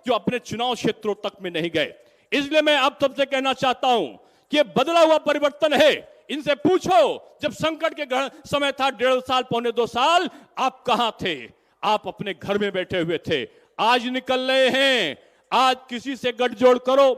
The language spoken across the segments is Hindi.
जो अपने चुनाव क्षेत्रों तक में नहीं गए। इसलिए मैं आप सबसे कहना चाहता हूं कि बदला हुआ परिवर्तन है। इनसे पूछो, जब संकट के समय था 1.5 साल, 1.25 साल, आप कहां थे? आप अपने घर में बैठे हुए थे। आज निकल रहे हैं। आज किसी से गठजोड़ करो,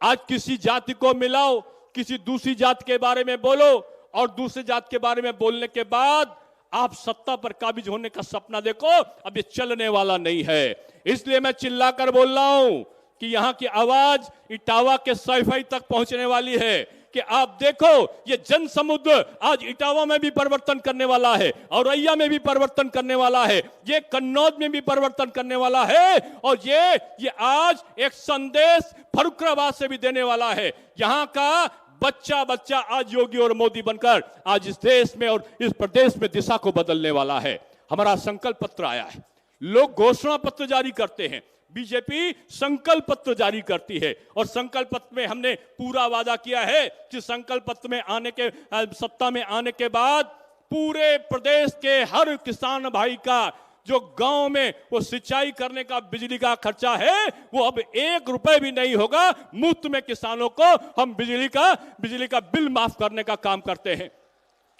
आज किसी जाति को मिलाओ, किसी दूसरी जाति के बारे में बोलो, और दूसरी जाति के बारे में बोलने के बाद आप सत्ता पर काबिज होने का सपना देखो, अब ये चलने वाला नहीं है। इसलिए मैं चिल्लाकर बोल रहा हूं कि यहां की आवाज इटावा के सैफई तक पहुंचने वाली है कि आप देखो, ये जन समुद्र आज इटावा में भी परिवर्तन करने वाला है, औरैया में भी परिवर्तन करने वाला है, ये कन्नौज में भी परिवर्तन करने वाला है, और ये आज एक संदेश फर्रुखाबाद से भी देने वाला है। यहां का बच्चा आज योगी और मोदी बनकर आज इस देश में और इस प्रदेश में दिशा को बदलने वाला है। हमारा संकल्प पत्र आया है, लोग घोषणा पत्र जारी करते हैं, बीजेपी संकल्प पत्र जारी करती है, और संकल्प पत्र में हमने पूरा वादा किया है कि संकल्प पत्र में आने के सत्ता में आने के बाद पूरे प्रदेश के हर किसान भाई का जो गांव में वो सिंचाई करने का बिजली का खर्चा है, वो अब 1 रुपए भी नहीं होगा। मुफ्त में किसानों को हम बिजली का बिल माफ करने का काम करते हैं।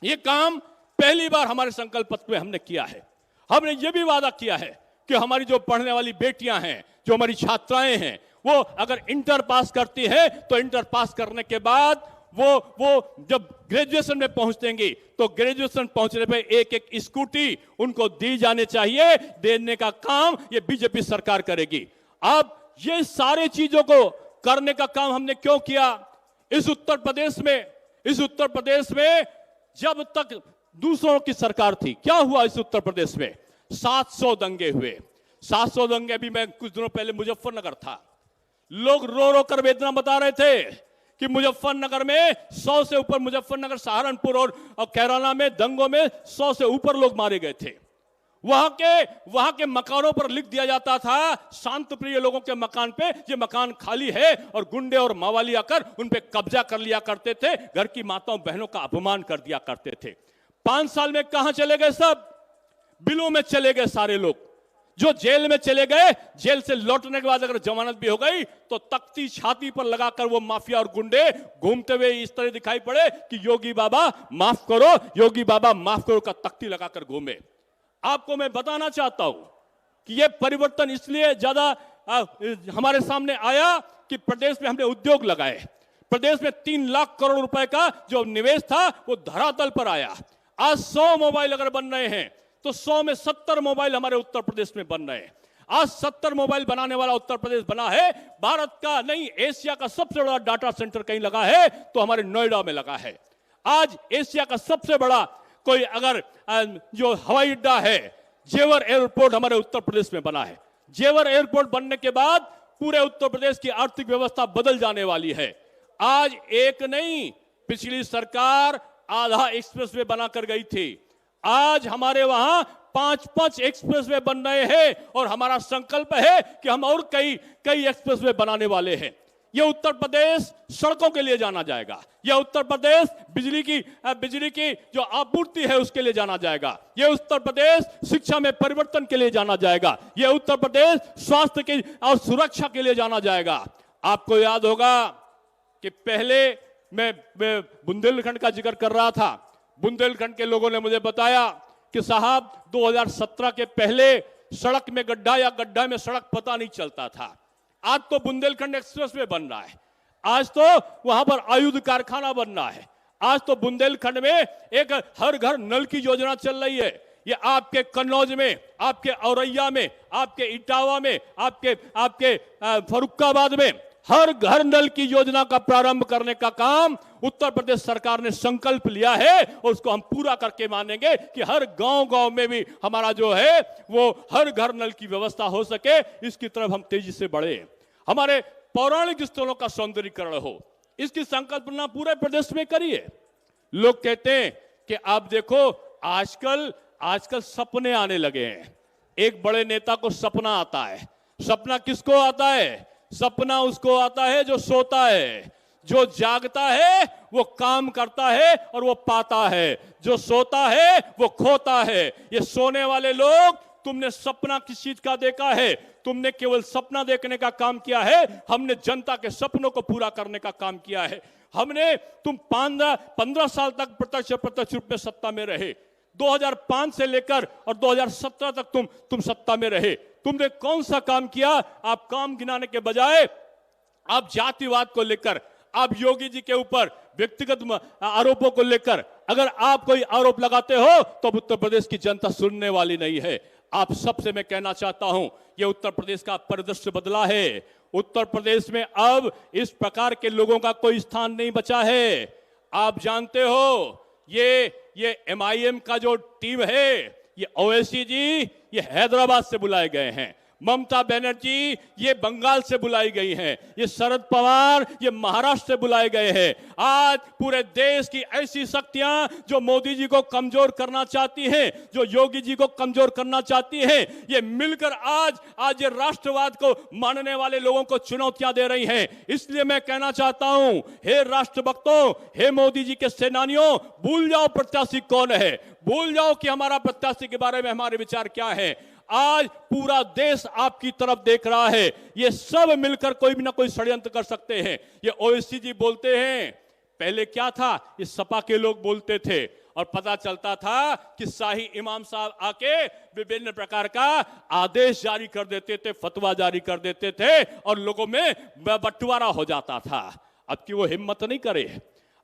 ये काम पहली बार हमारे संकल्प पत्र में हमने किया है। हमने ये भी वादा किया है कि हमारी जो पढ़ने वाली बेटियां हैं, जो हमारी छात्राएं हैं, वो अगर इंटर पास करती है तो इंटर पास करने के बाद वो जब ग्रेजुएशन में पहुंचेंगी तो ग्रेजुएशन पहुंचने पे एक स्कूटी उनको दी जाने चाहिए। देने का काम ये बीजेपी सरकार करेगी। अब ये सारे चीजों को करने का काम हमने क्यों किया? इस उत्तर प्रदेश में जब तक दूसरों की सरकार थी, क्या हुआ इस उत्तर प्रदेश में? 700 दंगे हुए। 700 दंगे भी, मैं कुछ दिनों पहले मुजफ्फरनगर था, लोग रो रो कर वेदना बता रहे थे कि मुजफ्फरनगर में 100 से ऊपर, मुजफ्फरनगर, सहारनपुर और कैराना में दंगों में 100 से ऊपर लोग मारे गए थे। वहां के मकानों पर लिख दिया जाता था, शांत प्रिय लोगों के मकान पे, ये मकान खाली है, और गुंडे और मावाली आकर उन पे कब्जा कर लिया करते थे, घर की माताओं बहनों का अपमान कर दिया करते थे। 5 साल में कहां चले गए सब? बिलों में चले गए सारे लोग। जो जेल में चले गए, जेल से लौटने के बाद अगर जमानत भी हो गई तो तख्ती छाती पर लगाकर वो माफिया और गुंडे घूमते हुए इस तरह दिखाई पड़े कि योगी बाबा माफ करो, योगी बाबा माफ करो का तख्ती लगाकर घूमे। आपको मैं बताना चाहता हूं कि ये परिवर्तन इसलिए ज्यादा हमारे सामने आया कि प्रदेश में हमने उद्योग लगाए। प्रदेश में 3 लाख करोड़ रुपए का जो निवेश था वो धरातल पर आया। आज 100 मोबाइल अगर बन रहे हैं तो 100 में 70 मोबाइल हमारे उत्तर प्रदेश में बन रहे हैं। आज 70 मोबाइल बनाने वाला उत्तर प्रदेश बना है। भारत का नहीं, एशिया का सबसे बड़ा डाटा सेंटर कहीं लगा है तो हमारे नोएडा में लगा है। आज एशिया का सबसे बड़ा कोई अगर जो हवाई अड्डा है, जेवर एयरपोर्ट हमारे उत्तर प्रदेश में बना है। जेवर एयरपोर्ट बनने के बाद पूरे उत्तर प्रदेश की आर्थिक व्यवस्था बदल जाने वाली है। आज एक नहीं, पिछली सरकार आधा एक्सप्रेसवे बनाकर गई थी। आज हमारे वहां 5-5 एक्सप्रेसवे बन रहे हैं, और हमारा संकल्प है कि हम और कई एक्सप्रेसवे बनाने वाले हैं। यह उत्तर प्रदेश सड़कों के लिए जाना जाएगा। यह उत्तर प्रदेश बिजली की जो आपूर्ति है उसके लिए जाना जाएगा। यह उत्तर प्रदेश शिक्षा में परिवर्तन के लिए जाना जाएगा। यह उत्तर प्रदेश स्वास्थ्य की और सुरक्षा के लिए जाना जाएगा। आपको याद होगा कि पहले मैं बुंदेलखंड का जिक्र कर रहा था। बुंदेलखंड के लोगों ने मुझे बताया कि साहब 2017 के पहले सड़क में गड्ढा या गड्ढा में सड़क पता नहीं चलता था। आज तो बुंदेलखंड एक्सप्रेसवे बन रहा है। आज तो वहां पर आयुध कारखाना बन रहा है। आज तो बुंदेलखंड में एक हर घर नल की योजना चल रही है। ये आपके कन्नौज में, आपके औरैया में, आपके इटावा में, आपके फर्रुखाबाद में हर घर नल की योजना का प्रारंभ करने का काम उत्तर प्रदेश सरकार ने संकल्प लिया है, और उसको हम पूरा करके मानेंगे कि हर गांव में भी हमारा जो है वो हर घर नल की व्यवस्था हो सके। इसकी तरफ हम तेजी से बढ़े। हमारे पौराणिक स्थलों का सौंदर्यीकरण हो, इसकी संकल्पना पूरे प्रदेश में करिए। लोग कहते हैं कि आप देखो आजकल सपने आने लगे हैं। एक बड़े नेता को सपना आता है। सपना किसको आता है? सपना उसको आता है जो सोता है। जो जागता है वो काम करता है और वो पाता है। जो सोता है वो खोता है। ये सोने वाले लोग तुमने सपना किस चीज का देखा है? तुमने केवल सपना देखने का काम किया है। हमने जनता के सपनों को पूरा करने का काम किया है। तुम 15 साल तक प्रत्यक्ष रूप में सत्ता में रहे। 2005 से लेकर और 2017 तक तुम सत्ता में रहे। तुमने कौन सा काम किया? आप काम गिनाने के बजाय आप जातिवाद को लेकर, आप योगी जी के ऊपर व्यक्तिगत आरोपों को लेकर अगर आप कोई आरोप लगाते हो तो उत्तर प्रदेश की जनता सुनने वाली नहीं है। आप सबसे मैं कहना चाहता हूं, ये उत्तर प्रदेश का परिदृश्य बदला है। उत्तर प्रदेश में अब इस प्रकार के लोगों का कोई स्थान नहीं बचा है। आप जानते हो, ये MIM का जो टीम है, ये ओवैसी जी ये हैदराबाद से बुलाए गए हैं, ममता बनर्जी ये बंगाल से बुलाई गई हैं, ये शरद पवार ये महाराष्ट्र से बुलाए गए हैं। आज पूरे देश की ऐसी शक्तियां जो मोदी जी को कमजोर करना चाहती हैं, जो योगी जी को कमजोर करना चाहती हैं, ये मिलकर आज ये राष्ट्रवाद को मानने वाले लोगों को चुनौतियां दे रही हैं। इसलिए मैं कहना चाहता हूं, हे राष्ट्रभक्तों, हे मोदी जी के सेनानियों, भूल जाओ प्रत्याशी कौन है, भूल जाओ कि हमारा प्रत्याशी के बारे में हमारे विचार क्या है। आज पूरा देश आपकी तरफ देख रहा है। ये सब मिलकर कोई भी ना कोई षड्यंत्र कर सकते हैं। ये ओवैसी जी बोलते हैं, पहले क्या था, ये सपा के लोग बोलते थे और पता चलता था कि शाही इमाम साहब आके विभिन्न प्रकार का आदेश जारी कर देते थे, फतवा जारी कर देते थे और लोगों में बंटवारा हो जाता था। अब की वो हिम्मत नहीं करे,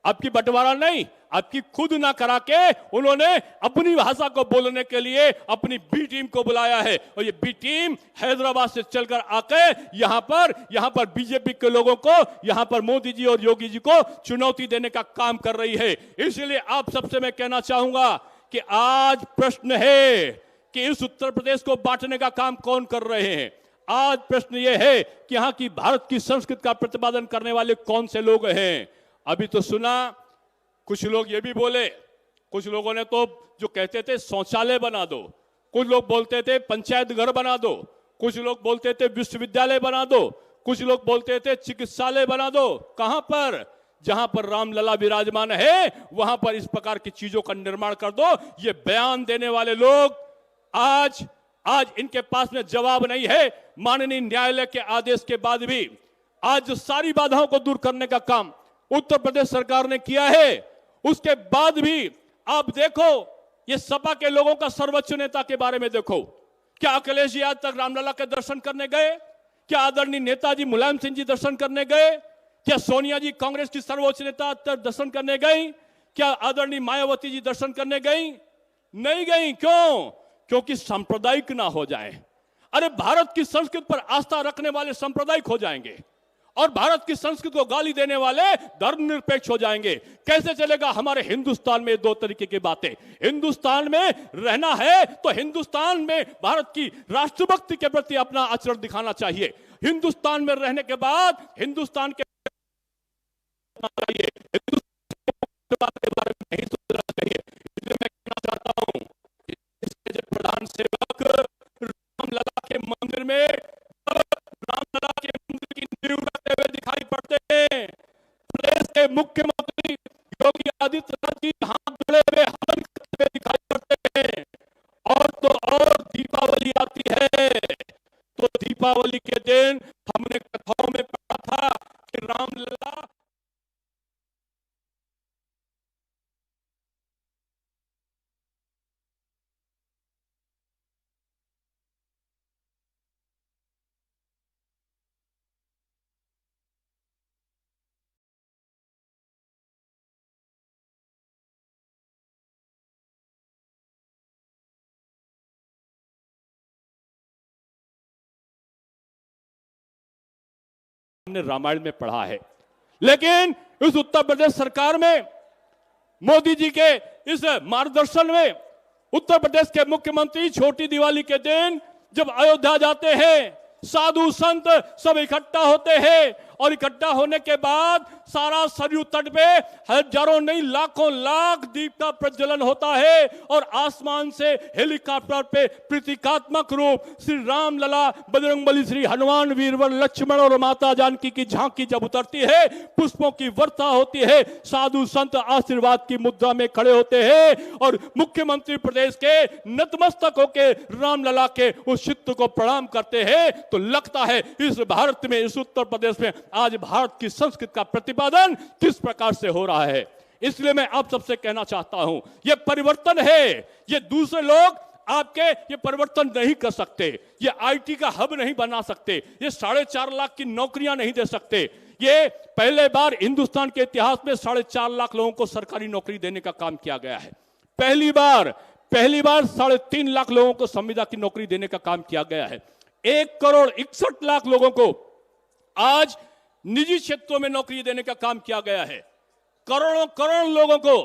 आपकी बंटवारा नहीं, आपकी खुद ना करा के उन्होंने अपनी भाषा को बोलने के लिए अपनी बी टीम को बुलाया है। और ये बी टीम हैदराबाद से चलकर आके यहाँ पर बीजेपी के लोगों को, यहाँ पर मोदी जी और योगी जी को चुनौती देने का काम कर रही है। इसलिए आप सबसे मैं कहना चाहूंगा कि आज प्रश्न है कि इस उत्तर प्रदेश को बांटने का काम कौन कर रहे हैं। आज प्रश्न ये है कि यहाँ की भारत की संस्कृति का प्रतिपादन करने वाले कौन से लोग हैं। अभी तो सुना, कुछ लोग ये भी बोले, कुछ लोगों ने तो जो कहते थे शौचालय बना दो, कुछ लोग बोलते थे पंचायत घर बना दो, कुछ लोग बोलते थे विश्वविद्यालय बना दो, कुछ लोग बोलते थे चिकित्सालय बना दो। कहां पर? जहां पर रामलला विराजमान है वहां पर इस प्रकार की चीजों का निर्माण कर दो। ये बयान देने वाले लोग आज इनके पास में जवाब नहीं है। माननीय न्यायालय के आदेश के बाद भी आज जो सारी बाधाओं को दूर करने का काम उत्तर प्रदेश सरकार ने किया है, उसके बाद भी आप देखो, ये सपा के लोगों का सर्वोच्च नेता के बारे में देखो। क्या अखिलेश जी आज तक रामलला के दर्शन करने गए? क्या आदरणीय नेताजी मुलायम सिंह जी दर्शन करने गए? क्या सोनिया जी कांग्रेस की सर्वोच्च नेता आज तक दर्शन करने गई? क्या आदरणीय मायावती जी दर्शन करने गई? नहीं गई। क्यों? क्योंकि सांप्रदायिक ना हो जाए। अरे भारत की संस्कृति पर आस्था रखने वाले सांप्रदायिक हो जाएंगे और भारत की संस्कृति को गाली देने वाले धर्मनिरपेक्ष हो जाएंगे। कैसे चलेगा? हमारे हिंदुस्तान में दो तरीके की बातें। हिंदुस्तान में रहना है तो हिंदुस्तान में भारत की राष्ट्रभक्ति के प्रति अपना आचरण दिखाना चाहिए। हिंदुस्तान में रहने के बाद हिंदुस्तान के बारे में नहीं सोचना चाहिए। इसलिए मैं कहना चाहता हूं कि इसके जो प्रधान सेवक रामलला के मंदिर में रामलला के मंदिर की नींव रखते हुए दिखाई पड़ते हैं। प्रदेश के मुख्यमंत्री योगी आदित्यनाथ जी हाथ जोड़े हुए हवन करते हुए दिखाई पड़ते हैं। और दीपावली आती है तो दीपावली के दिन हमने कथाओं में पढ़ा था कि रामलला हमने रामायण में पढ़ा है। लेकिन इस उत्तर प्रदेश सरकार में मोदी जी के इस मार्गदर्शन में उत्तर प्रदेश के मुख्यमंत्री छोटी दिवाली के दिन जब अयोध्या जाते हैं, साधु संत सब इकट्ठा होते हैं और इकट्ठा होने के बाद सारा सरयू तट पे हजारों नहीं लाखों लाख दीप का प्रज्वलन होता है और आसमान से हेलीकॉप्टर पे प्रतीकात्मक रूप श्री राम लला, बजरंगबली, श्री हनुमान, वीरवर लक्ष्मण और माता जानकी की झांकी जब उतरती है, पुष्पों की वर्षा होती है, साधु संत आशीर्वाद की मुद्रा में खड़े होते हैं और मुख्यमंत्री प्रदेश के नतमस्तक होकर रामलला के उस चित्र को प्रणाम करते हैं, तो लगता है इस भारत में, इस उत्तर प्रदेश में आज भारत की संस्कृति का प्रतिपादन किस प्रकार से हो रहा है। इसलिए मैं आप सबसे कहना चाहता हूं, यह परिवर्तन है, ये दूसरे लोग आपके ये परिवर्तन नहीं कर सकते, ये आईटी का हब नहीं बना सकते, ये 4.5 लाख की नौकरियां नहीं दे सकते। ये पहले बार हिंदुस्तान के इतिहास में 4.5 लाख लोगों को सरकारी नौकरी देने का काम किया गया है। पहली बार 3.5 लाख लोगों को संविदा की नौकरी देने का काम किया गया है। 1,61,00,000 लोगों को आज निजी क्षेत्रों में नौकरी देने का काम किया गया है। करोड़ों करोड़ लोगों को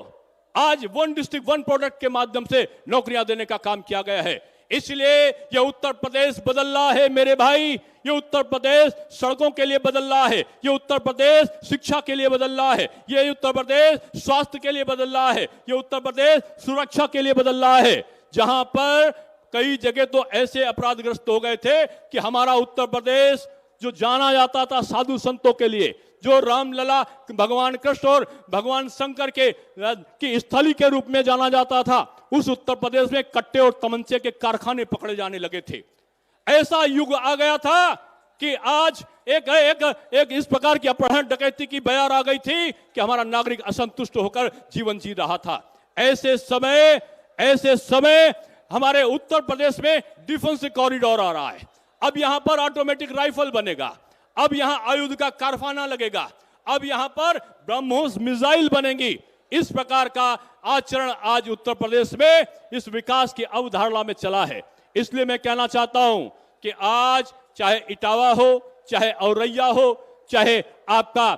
आज वन डिस्ट्रिक्ट वन प्रोडक्ट के माध्यम से नौकरियां देने का काम किया गया है। इसलिए यह उत्तर प्रदेश बदल रहा है मेरे भाई, ये उत्तर प्रदेश सड़कों के लिए बदल रहा है, ये उत्तर प्रदेश शिक्षा के लिए बदल रहा है, ये उत्तर प्रदेश स्वास्थ्य के लिए बदल रहा है, ये उत्तर प्रदेश सुरक्षा के लिए बदल रहा है। जहां पर कई जगह तो ऐसे अपराधग्रस्त हो गए थे कि हमारा उत्तर प्रदेश जो जाना जाता था साधु संतों के लिए, जो रामलला, भगवान कृष्ण और भगवान शंकर की स्थली के रूप में जाना जाता था, उस उत्तर प्रदेश में कट्टे और तमंचे के कारखाने पकड़े जाने लगे थे। ऐसा युग आ गया था कि आज एक इस प्रकार की अपहरण डकैती की बयार आ गई थी कि हमारा नागरिक असंतुष्ट होकर जीवन जी रहा था। ऐसे समय हमारे उत्तर प्रदेश में डिफेंस कॉरिडोर आ रहा है। अब यहां पर ऑटोमेटिक राइफल बनेगा, अब यहां आयुध का कारखाना लगेगा, अब यहां पर ब्रह्मोस मिसाइल बनेंगी। इस प्रकार का आचरण आज उत्तर प्रदेश में इस विकास की अवधारणा में चला है। इसलिए मैं कहना चाहता हूं कि आज चाहे इटावा हो, चाहे औरैया हो, चाहे आपका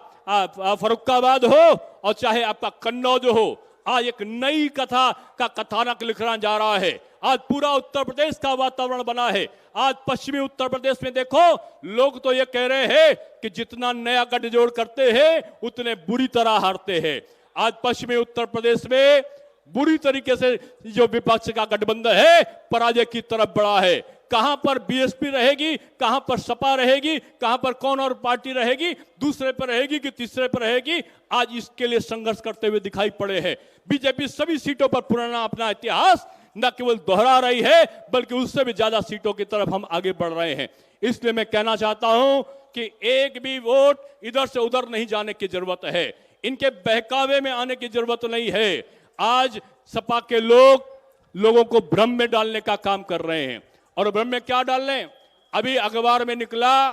फर्रुखाबाद हो और चाहे आपका कन्नौज हो, आज एक नई कथा का कथानक लिखना जा रहा है। आज पूरा उत्तर प्रदेश का वातावरण बना है। आज पश्चिमी उत्तर प्रदेश में देखो, लोग तो ये कह रहे हैं कि जितना नया गठजोड़ करते हैं उतने बुरी तरह हारते हैं। आज पश्चिमी उत्तर प्रदेश में बुरी तरीके से जो विपक्ष का गठबंधन है पराजय की तरफ बढ़ा है। कहां पर बीएसपी रहेगी, कहां पर सपा रहेगी, कहां पर कौन और पार्टी रहेगी, दूसरे पर रहेगी कि तीसरे पर रहेगी, आज इसके लिए संघर्ष करते हुए दिखाई पड़े हैं। बीजेपी सभी सीटों पर पुराना अपना इतिहास न केवल दोहरा रही है बल्कि उससे भी ज्यादा सीटों की तरफ हम आगे बढ़ रहे हैं। इसलिए मैं कहना चाहता हूं कि एक भी वोट इधर से उधर नहीं जाने की जरूरत है, इनके बहकावे में आने की जरूरत नहीं है। आज सपा के लोगों को भ्रम में डालने का काम कर रहे हैं। और भ्रम में क्या डाल रहे हैं? अभी अखबार में निकला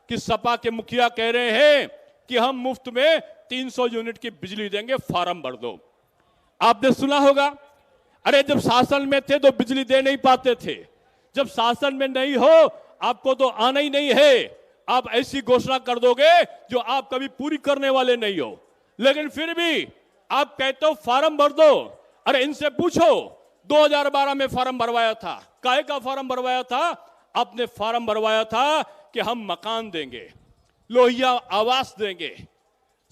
कि सपा के मुखिया कह रहे हैं कि हम मुफ्त में 300 यूनिट की बिजली देंगे, फार्म भर दो। आपने सुना होगा, अरे जब शासन में थे तो बिजली दे नहीं पाते थे, जब शासन में नहीं हो आपको तो आना ही नहीं है। आप ऐसी घोषणा कर दोगे जो आप कभी पूरी करने वाले नहीं हो, लेकिन फिर भी आप कहते हो फार्म भर दो। अरे इनसे पूछो, 2012 में फार्म भरवाया था, काहे का फार्म भरवाया था? आपने फार्म भरवाया था कि हम मकान देंगे, लोहिया आवास देंगे।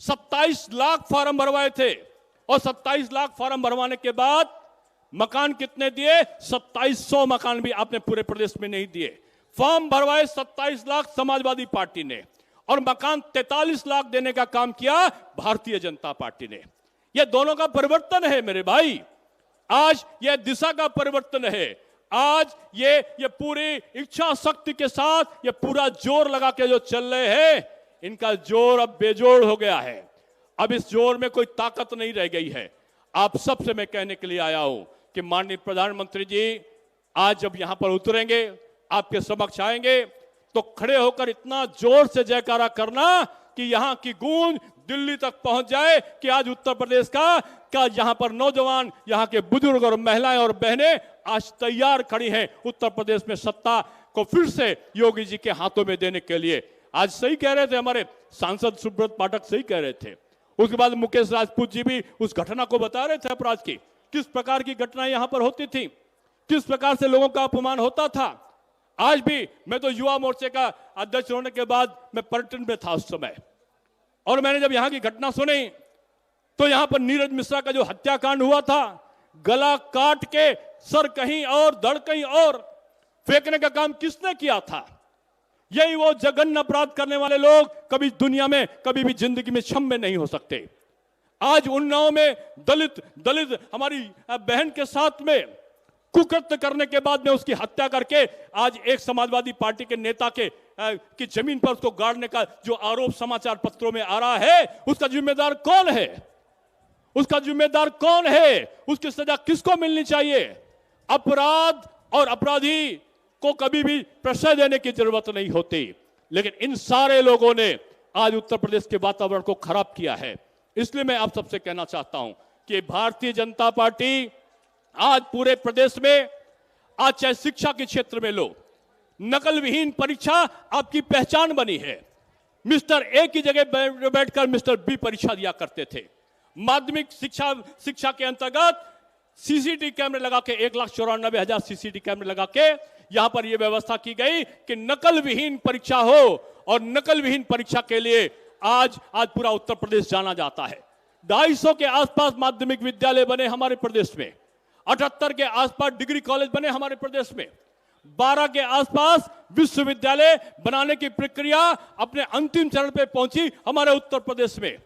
27 लाख फार्म भरवाए थे और 27 लाख फार्म भरवाने के बाद मकान कितने दिए? 2700 मकान भी आपने पूरे प्रदेश में नहीं दिए। फॉर्म भरवाए 27 लाख समाजवादी पार्टी ने और मकान 43 लाख देने का काम किया भारतीय जनता पार्टी ने। यह दोनों का परिवर्तन है मेरे भाई। आज यह दिशा का परिवर्तन है। आज ये पूरी इच्छा शक्ति के साथ ये पूरा जोर लगा के जो चल रहे हैं, इनका जोर अब बेजोड़ हो गया है। अब इस जोर में कोई ताकत नहीं रह गई है। आप सबसे मैं कहने के लिए आया हूं कि माननीय प्रधानमंत्री जी आज जब यहां पर उतरेंगे, आपके समक्ष आएंगे, तो खड़े होकर इतना जोर से जयकारा करना कि यहां की गूंज दिल्ली तक पहुंच जाए कि आज उत्तर प्रदेश का यहां पर नौजवान, यहां के बुजुर्ग और महिलाएं और बहनें आज तैयार खड़ी हैं उत्तर प्रदेश में सत्ता को फिर से योगी जी के हाथों में देने के लिए। आज सही कह रहे थे हमारे सांसद सुब्रत पाठक, सही कह रहे थे। उसके बाद मुकेश राजपूत जी भी उस घटना को बता रहे थे अपराध की, किस प्रकार की घटनाएं यहां पर होती थी, किस प्रकार से लोगों का अपमान होता था। आज भी मैं तो युवा मोर्चे का अध्यक्ष होने के बाद मैं पर्यटन में था उस समय, और मैंने जब यहां की घटना सुनी तो यहां पर नीरज मिश्रा का जो हत्याकांड हुआ था, गला काट के सर कहीं और धड़ कहीं और फेंकने का काम किसने किया था? यही वो जघन्य अपराध करने वाले लोग कभी दुनिया में, कभी भी जिंदगी में क्षम्य नहीं हो सकते। आज उन्नाव में दलित हमारी बहन के साथ में कुकृत्य करने के बाद में उसकी हत्या करके आज एक समाजवादी पार्टी के नेता की जमीन पर उसको गाड़ने का जो आरोप समाचार पत्रों में आ रहा है, उसका जिम्मेदार कौन है? उसका जिम्मेदार कौन है? उसकी सजा किसको मिलनी चाहिए? अपराध और अपराधी को कभी भी प्रश्रय देने की जरूरत नहीं होती, लेकिन इन सारे लोगों ने आज उत्तर प्रदेश के वातावरण को खराब किया है। इसलिए मैं आप सबसे कहना चाहता हूं कि भारतीय जनता पार्टी आज पूरे प्रदेश में, आज चाहे शिक्षा के क्षेत्र में लो, नकल विहीन परीक्षा आपकी पहचान बनी है। मिस्टर ए की जगह बैठकर मिस्टर बी परीक्षा दिया करते थे। माध्यमिक शिक्षा के अंतर्गत सीसीटीवी कैमरे लगा के 1,94,000 सीसीटीवी कैमरे लगा के यहां पर यह व्यवस्था की गई कि नकल विहीन परीक्षा हो, और नकल विहीन परीक्षा के लिए आज पूरा उत्तर प्रदेश जाना जाता है। 250 के आसपास माध्यमिक विद्यालय बने हमारे प्रदेश में, 78 के आसपास डिग्री कॉलेज बने हमारे प्रदेश में, 12 के आसपास विश्वविद्यालय बनाने की प्रक्रिया अपने अंतिम चरण पे पहुंची हमारे उत्तर प्रदेश में।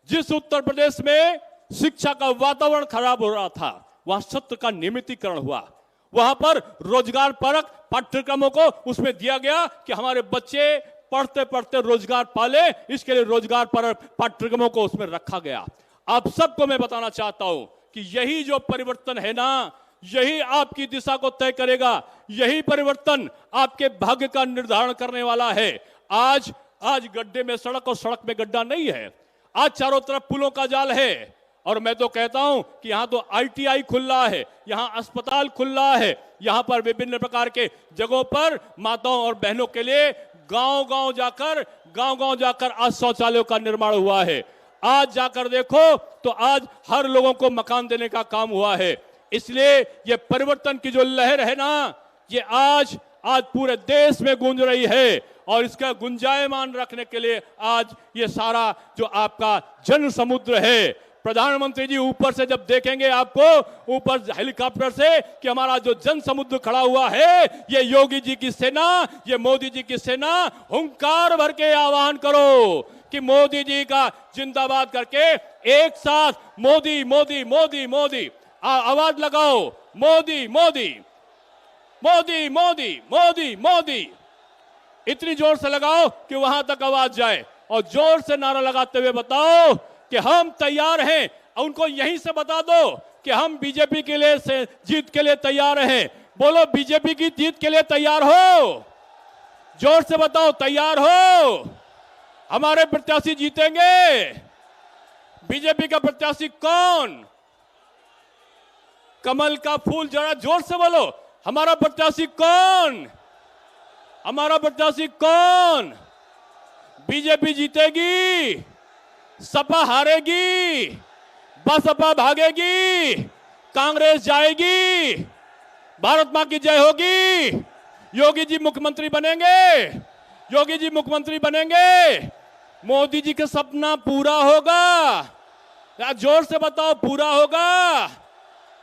जिस उत्तर प्रदेश में शिक्षा का वातावरण खराब हो रहा था, वहां सत्र का नियमितीकरण हुआ। वहां पर रोजगार परक पाठ्यक्रमों को उसमें दिया गया कि हमारे बच्चे पढ़ते पढ़ते रोजगार पाले, इसके लिए रोजगार परक पाठ्यक्रमों को उसमें रखा गया। आप सबको मैं बताना चाहता हूं कि यही जो परिवर्तन है ना, यही आपकी दिशा को तय करेगा। यही परिवर्तन आपके भाग्य का निर्धारण करने वाला है। आज गड्ढे में सड़क और सड़क में गड्ढा नहीं है। आज चारों तरफ पुलों का जाल है, और मैं तो कहता हूं कि यहां तो ITI खुल रहा है, यहां अस्पताल खुल रहा है, यहां पर विभिन्न प्रकार के जगहों पर माताओं और बहनों के लिए गांव-गांव जाकर आज शौचालयों का निर्माण हुआ है। आज जाकर देखो तो आज हर लोगों को मकान देने का काम हुआ है। इसलिए ये परिवर्तन की जो लहर है ना, ये आज पूरे देश में गूंज रही है, और इसका गुंजायमान रखने के लिए आज ये सारा जो आपका जन समुद्र है, प्रधानमंत्री जी ऊपर से जब देखेंगे आपको ऊपर हेलीकॉप्टर से कि हमारा जो जन समुद्र खड़ा हुआ है, ये योगी जी की सेना, ये मोदी जी की सेना, हुंकार भर के आह्वान करो कि मोदी जी का जिंदाबाद करके एक साथ मोदी मोदी मोदी मोदी आवाज लगाओ, मोदी मोदी मोदी मोदी मोदी मोदी, इतनी जोर से लगाओ कि वहां तक आवाज जाए, और जोर से नारा लगाते हुए बताओ कि हम तैयार हैं। उनको यहीं से बता दो कि हम बीजेपी के लिए जीत के लिए तैयार हैं। बोलो, बीजेपी की जीत के लिए तैयार हो? जोर से बताओ, तैयार हो? हमारे प्रत्याशी जीतेंगे। बीजेपी का प्रत्याशी कौन? कमल का फूल, जरा जोर से बोलो, हमारा प्रत्याशी कौन? हमारा प्रत्याशी कौन? बीजेपी जीतेगी, सपा हारेगी, बसपा भागेगी, कांग्रेस जाएगी, भारत मां की जय होगी, योगी जी मुख्यमंत्री बनेंगे, योगी जी मुख्यमंत्री बनेंगे, मोदी जी का सपना पूरा होगा। या जोर से बताओ, पूरा होगा?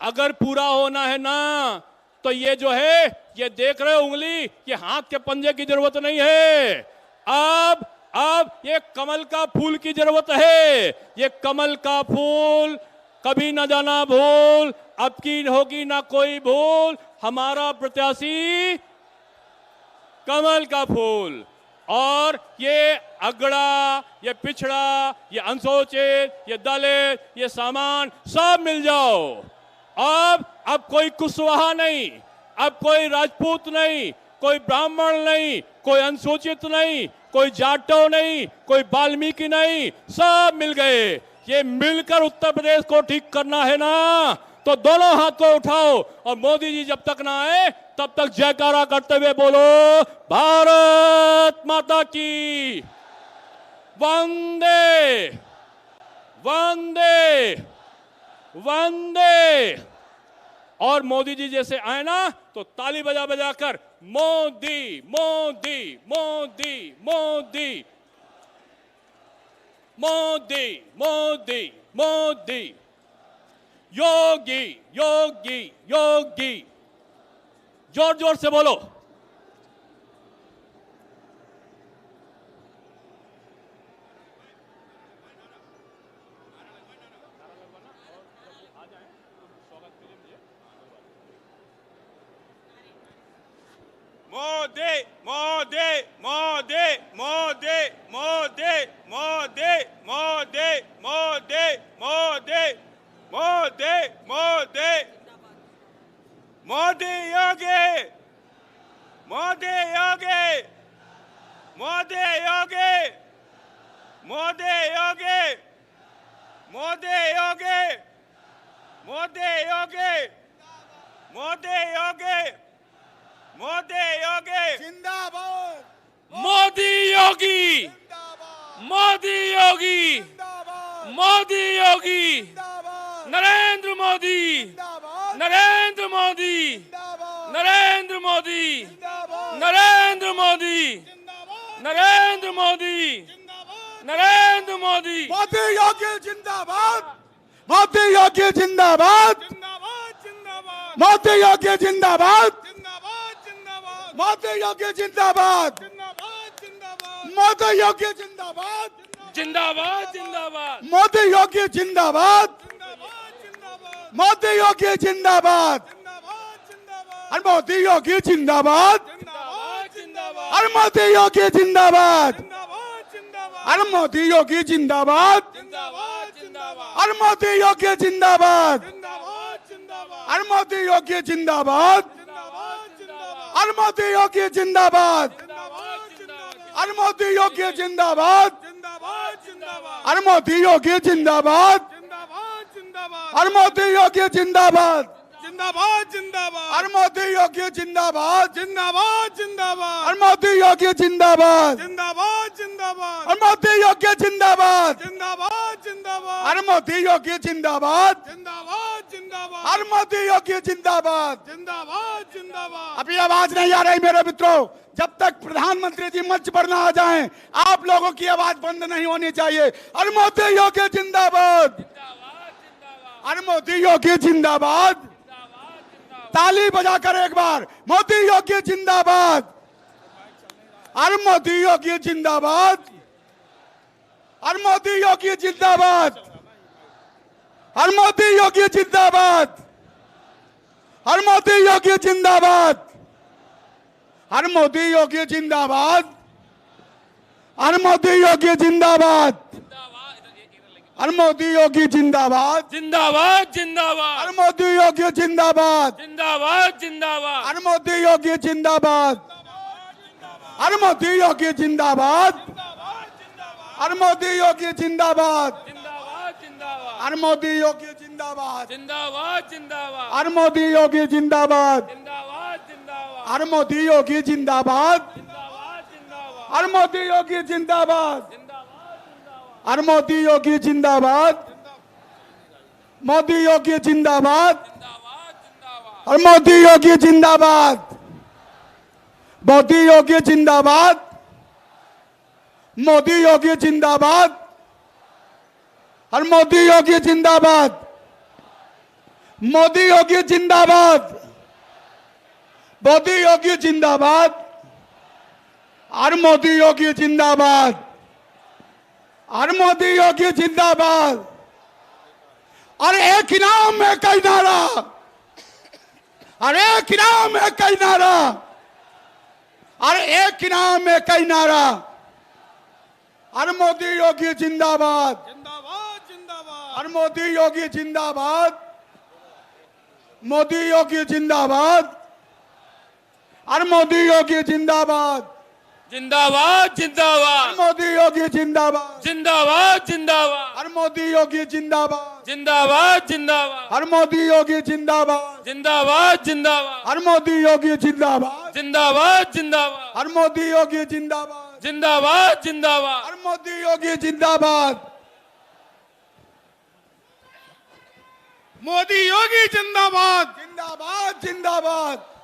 अगर पूरा होना है ना, तो ये जो है, ये देख रहे हो उंगली, ये हाथ के पंजे की जरूरत नहीं है। अब ये कमल का फूल की जरूरत है। ये कमल का फूल कभी ना जाना भूल, अब की होगी ना कोई भूल, हमारा प्रत्याशी कमल का फूल। और ये अगड़ा, ये पिछड़ा, ये अनुसूचित, ये दलित, ये सामान सब मिल जाओ। अब कोई कुशवाहा नहीं, अब कोई राजपूत नहीं, कोई ब्राह्मण नहीं, कोई अनुसूचित नहीं, कोई जाटो नहीं, कोई वाल्मीकि नहीं, सब मिल गए। ये मिलकर उत्तर प्रदेश को ठीक करना है ना, तो दोनों हाथ को उठाओ, और मोदी जी जब तक ना आए तब तक जयकारा करते हुए बोलो, भारत माता की वंदे वंदे वंदे। और मोदी जी जैसे आए ना, तो ताली बजा बजा कर मोदी मोदी मोदी मोदी। मोदी मोदी मोदी, योगी योगी योगी, जोर जोर से बोलो। मोदी मोदी मोदी मोदी मोदी मोदी मोदी मोदी मोदी मोदी मोदी मोदी योगी मोदी योगी मोदी योगी मोदी योगी मोदी योगी मोदी योगी मोदी योगी मोदी योगी जिंदाबाद, मोदी योगी, जिंदाबाद, मोदी योगी, जिंदाबाद, मोदी योगी, जिंदाबाद, नरेंद्र मोदी, जिंदाबाद, नरेंद्र मोदी, जिंदाबाद, नरेंद्र मोदी, जिंदाबाद, नरेंद्र मोदी, जिंदाबाद, नरेंद्र मोदी, जिंदाबाद। नरेंद्र मोदी। मोदी योगी जिंदाबाद, मोदी योगी जिंदाबाद, जिंदाबाद जिंदाबाद मोदी योगी जिंदाबाद, जिंदाबाद जिंदाबाद मोदी योगी जिंदाबाद, जिंदाबाद जिंदाबाद मोदी योगी जिंदाबाद, जिंदाबाद जिंदाबाद, मोदी योगी जिंदाबाद, मोदी योगी जिंदाबाद, और मोदी योगी जिंदाबाद, और मोदी योगी जिंदाबाद, और मोदी योगी जिंदाबाद, और मोदी योगी जिंदाबाद, और मोदी योगी जिंदाबाद, और मोदी योगी जिंदाबाद, और मोदी योगी जिंदाबाद, और मोदी योगी जिंदाबाद, और मोदी योगी जिंदाबाद, जिंदाबाद जिंदाबाद और मोदी योगी जिंदाबाद, जिंदाबाद जिंदाबाद और मोदी योगी जिंदाबाद, जिंदाबाद जिंदाबाद और मोदी योगी जिंदाबाद, जिंदाबाद जिंदाबाद और मोदी योगी जिंदाबाद, जिंदाबाद जिंदाबाद और मोदी योगी जिंदाबाद। जिंदाबाद जिंदाबाद अभी आवाज नहीं आ रही मेरे मित्रों, जब तक प्रधानमंत्री जी मंच पर ना आ जाएं, आप लोगों की आवाज बंद नहीं होनी चाहिए। और मोदी योगी जिंदाबाद, और मोदी योगी जिंदाबाद, ताली बजाकर एक बार मोदी योगी जिंदाबाद, और मोदी योगी जिंदाबाद, और मोदी योगी जिंदाबाद, और मोदी योगी जिंदाबाद, और मोदी योगी जिंदाबाद, और मोदी योगी जिंदाबाद, और मोदी योगी जिंदाबाद, और मोदी योगी जिंदाबाद, जिंदाबाद जिंदाबाद, और मोदी योगी जिंदाबाद, जिंदाबाद जिंदाबाद, और मोदी योगी जिंदाबाद, और मोदी योगी जिंदाबाद, और मोदी योगी जिंदाबाद, जिंदाबाद जिंदाबाद, और मोदी योगी जिंदाबाद, जिंदाबाद जिंदाबाद, और मोदी योगी जिंदाबाद, जिंदाबाद जिंदाबाद, और मोदी योगी जिंदाबाद, जिंदाबाद और मोदी योगी जिंदाबाद, जिंदाबाद, और मोदी योगी जिंदाबाद, मोदी योगी जिंदाबाद, और मोदी योगी जिंदाबाद, मोदी योगी जिंदाबाद, मोदी योगी जिंदाबाद, और मोदी योगी जिंदाबाद, मोदी योगी जिंदाबाद, मोदी योगी जिंदाबाद, और मोदी योगी जिंदाबाद, और मोदी योगी जिंदाबाद, और एक नाम में कई नारा, और एक नाम में कई नारा, और एक नाम में कई नारा, और मोदी योगी जिंदाबाद, जिंदाबाद जिंदाबाद और मोदी योगी जिंदाबाद, मोदी योगी जिंदाबाद, और मोदी योगी जिंदाबाद, जिंदाबाद और जिंदाबाद, मोदी योगी जिंदाबाद, जिंदाबाद जिंदाबाद, और मोदी योगी जिंदाबाद, जिंदाबाद जिंदाबाद, और मोदी योगी जिंदाबाद, जिंदाबाद जिंदाबाद, और मोदी योगी जिंदाबाद, जिंदाबाद जिंदाबाद, और मोदी योगी जिंदाबाद, जिंदाबाद जिंदाबाद, और मोदी योगी जिंदाबाद, मोदी योगी जिंदाबाद जिंदाबाद जिंदाबाद,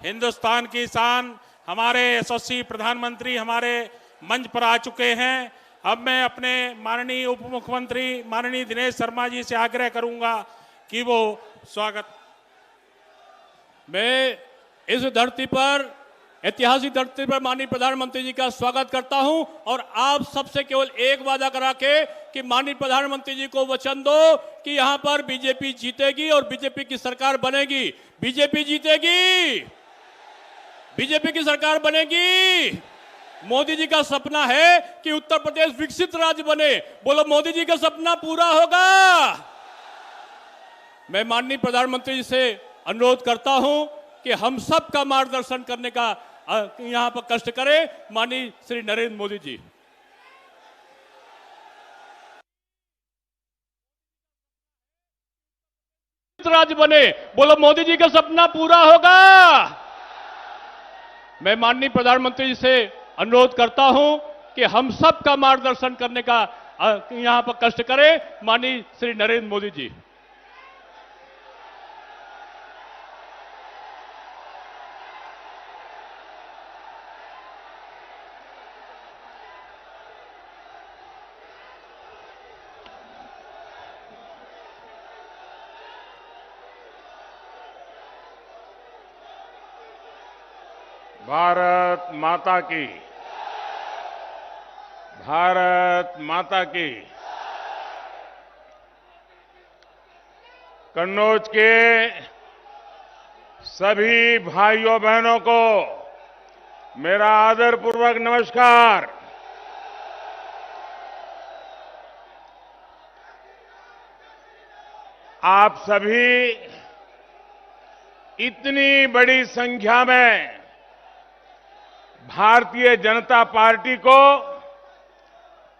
हिंदुस्तान की शान हमारे यशस्वी प्रधानमंत्री हमारे मंच पर आ चुके हैं। अब मैं अपने माननीय उप मुख्यमंत्री माननीय दिनेश शर्मा जी से आग्रह करूंगा कि वो स्वागत। मैं इस धरती पर, ऐतिहासिक धरती पर माननीय प्रधानमंत्री जी का स्वागत करता हूं और आप सबसे केवल एक वादा करा के कि माननीय प्रधानमंत्री जी को वचन दो कि यहां पर बीजेपी जीतेगी और बीजेपी की सरकार बनेगी। बीजेपी जीतेगी, बीजेपी की सरकार बनेगी। मोदी जी का सपना है कि उत्तर प्रदेश विकसित राज्य बने। बोलो, मोदी जी का सपना पूरा होगा। मैं माननीय प्रधानमंत्री जी से अनुरोध करता हूं कि हम सब का मार्गदर्शन करने का यहां पर कष्ट करें। माननीय श्री नरेंद्र मोदी जी। राज्य बने। बोलो, मोदी जी का सपना पूरा होगा। मैं माननीय प्रधानमंत्री जी से अनुरोध करता हूं कि हम सब का मार्गदर्शन करने का यहां पर कष्ट करें। माननीय श्री नरेंद्र मोदी जी। भारत माता की, भारत माता की। कन्नौज के सभी भाइयों बहनों को मेरा आदरपूर्वक नमस्कार। आप सभी इतनी बड़ी संख्या में भारतीय जनता पार्टी को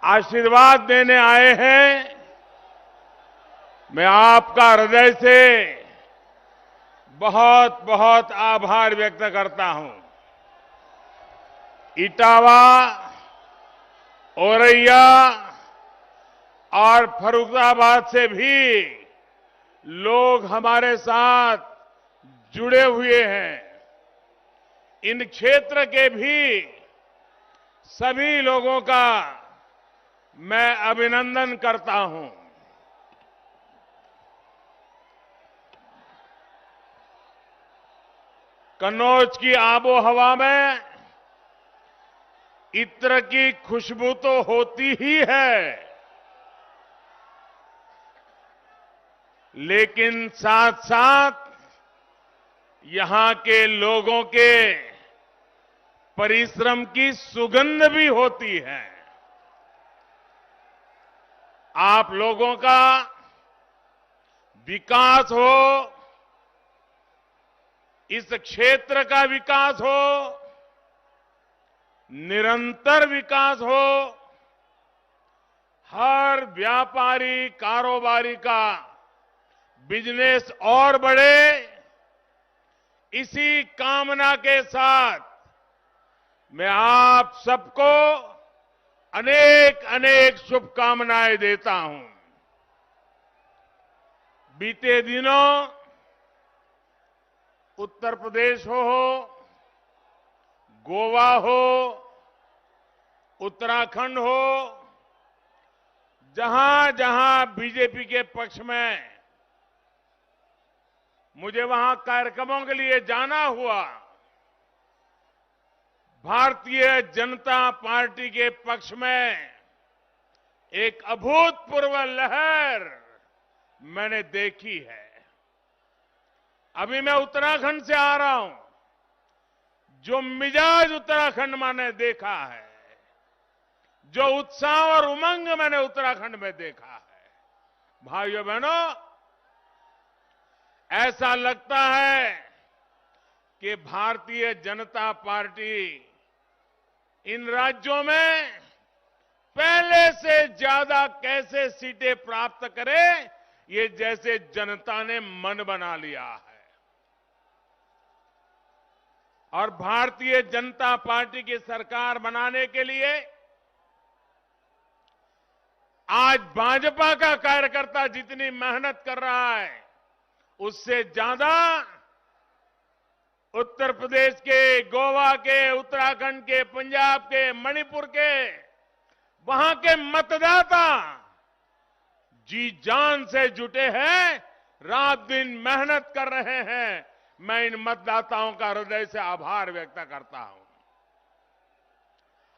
आशीर्वाद देने आए हैं। मैं आपका हृदय से बहुत बहुत आभार व्यक्त करता हूं। इटावा, औरैया और फर्रुखाबाद से भी लोग हमारे साथ जुड़े हुए हैं। इन क्षेत्र के भी सभी लोगों का मैं अभिनंदन करता हूं। कन्नौज की आबो हवा में इत्र की खुशबू तो होती ही है, लेकिन साथ साथ यहां के लोगों के परिश्रम की सुगंध भी होती है। आप लोगों का विकास हो, इस क्षेत्र का विकास हो, निरंतर विकास हो, हर व्यापारी कारोबारी का बिजनेस और बढ़े, इसी कामना के साथ मैं आप सबको अनेक अनेक शुभकामनाएं देता हूं। बीते दिनों उत्तर प्रदेश हो, गोवा हो, उत्तराखंड हो, जहां जहां बीजेपी के पक्ष में मुझे वहां कार्यक्रमों के लिए जाना हुआ, भारतीय जनता पार्टी के पक्ष में एक अभूतपूर्व लहर मैंने देखी है। अभी मैं उत्तराखंड से आ रहा हूं। जो मिजाज उत्तराखंड मैंने देखा है, जो उत्साह और उमंग मैंने उत्तराखंड में देखा है, भाइयों बहनों, ऐसा लगता है कि भारतीय जनता पार्टी इन राज्यों में पहले से ज्यादा कैसे सीटें प्राप्त करे, ये जैसे जनता ने मन बना लिया है। और भारतीय जनता पार्टी की सरकार बनाने के लिए आज भाजपा का कार्यकर्ता जितनी मेहनत कर रहा है, उससे ज्यादा उत्तर प्रदेश के, गोवा के, उत्तराखंड के, पंजाब के, मणिपुर के, वहां के मतदाता जी जान से जुटे हैं, रात दिन मेहनत कर रहे हैं। मैं इन मतदाताओं का हृदय से आभार व्यक्त करता हूं।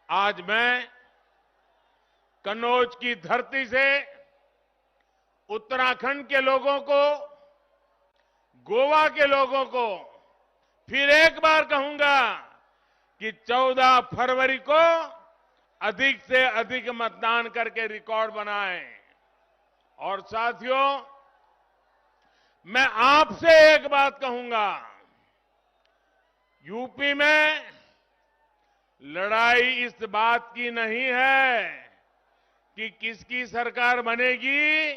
आज मैं कन्नौज की धरती से उत्तराखंड के लोगों को, गोवा के लोगों को फिर एक बार कहूंगा कि 14 फरवरी को अधिक से अधिक मतदान करके रिकॉर्ड बनाएं। और साथियों, मैं आपसे एक बात कहूंगा, यूपी में लड़ाई इस बात की नहीं है कि किसकी सरकार बनेगी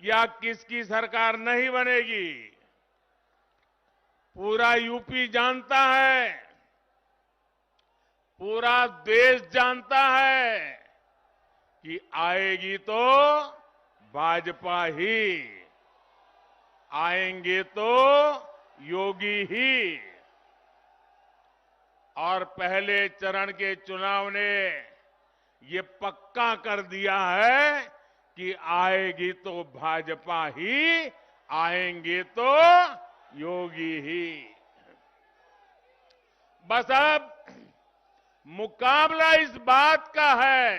या किसकी सरकार नहीं बनेगी। पूरा यूपी जानता है, पूरा देश जानता है कि आएगी तो भाजपा ही, आएंगे तो योगी ही। और पहले चरण के चुनाव ने ये पक्का कर दिया है कि आएगी तो भाजपा ही, आएंगे तो योगी ही। बस अब मुकाबला इस बात का है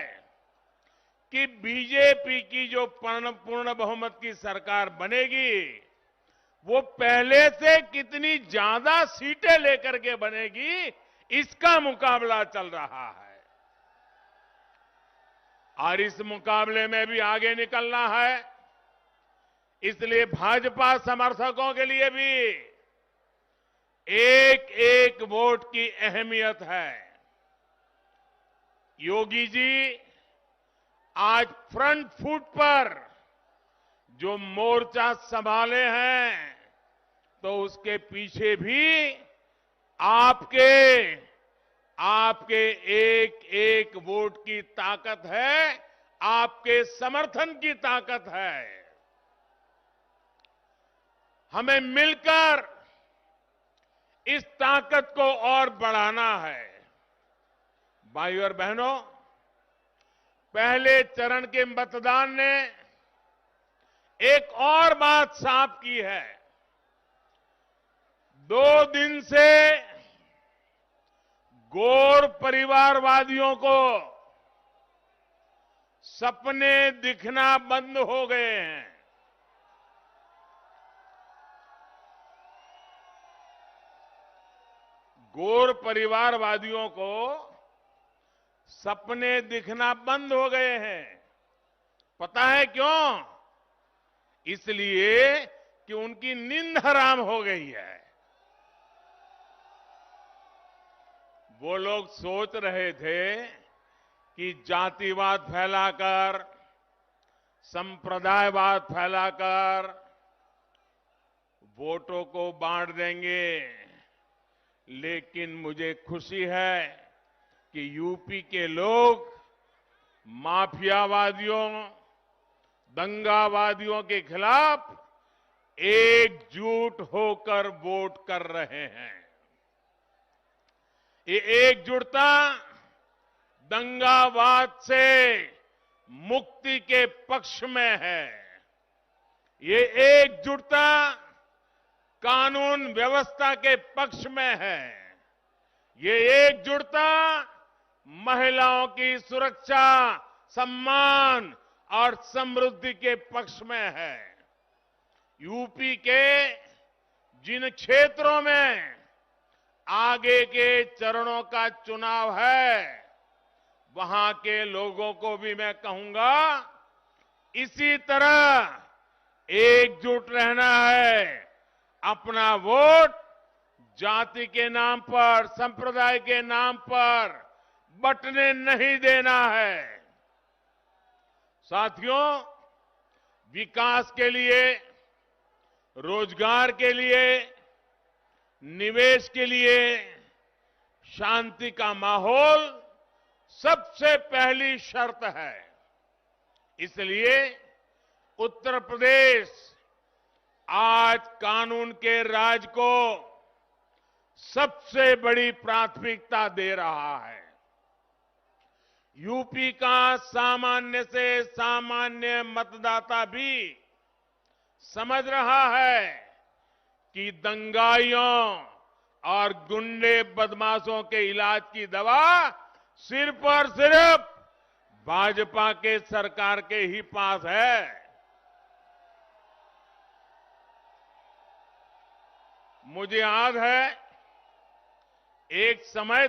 कि बीजेपी की जो पूर्ण बहुमत की सरकार बनेगी, वो पहले से कितनी ज्यादा सीटें लेकर के बनेगी, इसका मुकाबला चल रहा है। और इस मुकाबले में भी आगे निकलना है। इसलिए भाजपा समर्थकों के लिए भी एक एक वोट की अहमियत है। योगी जी आज फ्रंट फुट पर जो मोर्चा संभाले हैं, तो उसके पीछे भी आपके एक एक वोट की ताकत है, आपके समर्थन की ताकत है। हमें मिलकर इस ताकत को और बढ़ाना है। भाइयों और बहनों, पहले चरण के मतदान ने एक और बात साफ की है। 2 दिन से गौर परिवारवादियों को सपने दिखना बंद हो गए हैं। गौर परिवारवादियों को सपने दिखना बंद हो गए हैं। पता है क्यों? इसलिए कि उनकी नींद हराम हो गई है। वो लोग सोच रहे थे कि जातिवाद फैलाकर, संप्रदायवाद फैलाकर वोटों को बांट देंगे। लेकिन मुझे खुशी है कि यूपी के लोग माफियावादियों, दंगावादियों के खिलाफ एकजुट होकर वोट कर रहे हैं। ये एकजुटता दंगावाद से मुक्ति के पक्ष में है। ये एकजुटता कानून व्यवस्था के पक्ष में है। ये एकजुटता महिलाओं की सुरक्षा, सम्मान और समृद्धि के पक्ष में है। यूपी के जिन क्षेत्रों में आगे के चरणों का चुनाव है, वहां के लोगों को भी मैं कहूंगा, इसी तरह एकजुट रहना है। अपना वोट जाति के नाम पर, संप्रदाय के नाम पर बंटने नहीं देना है। साथियों, विकास के लिए, रोजगार के लिए, निवेश के लिए शांति का माहौल सबसे पहली शर्त है। इसलिए उत्तर प्रदेश आज कानून के राज को सबसे बड़ी प्राथमिकता दे रहा है। यूपी का सामान्य से सामान्य मतदाता भी समझ रहा है कि दंगाइयों और गुंडे बदमाशों के इलाज की दवा सिर्फ और सिर्फ भाजपा के सरकार के ही पास है। मुझे याद है, एक समय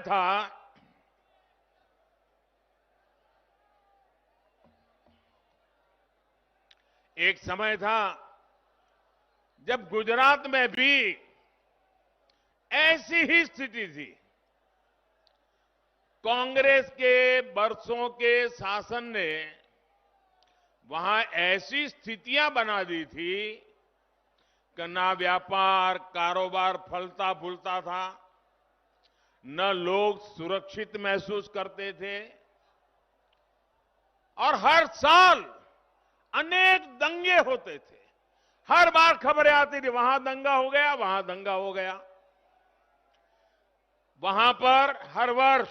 था जब गुजरात में भी ऐसी ही स्थिति थी। कांग्रेस के बरसों के शासन ने वहां ऐसी स्थितियां बना दी थी कि ना व्यापार कारोबार फलता फूलता था, न लोग सुरक्षित महसूस करते थे, और हर साल अनेक दंगे होते थे। हर बार खबरें आती थी, वहां दंगा हो गया, वहां दंगा हो गया। वहां पर हर वर्ष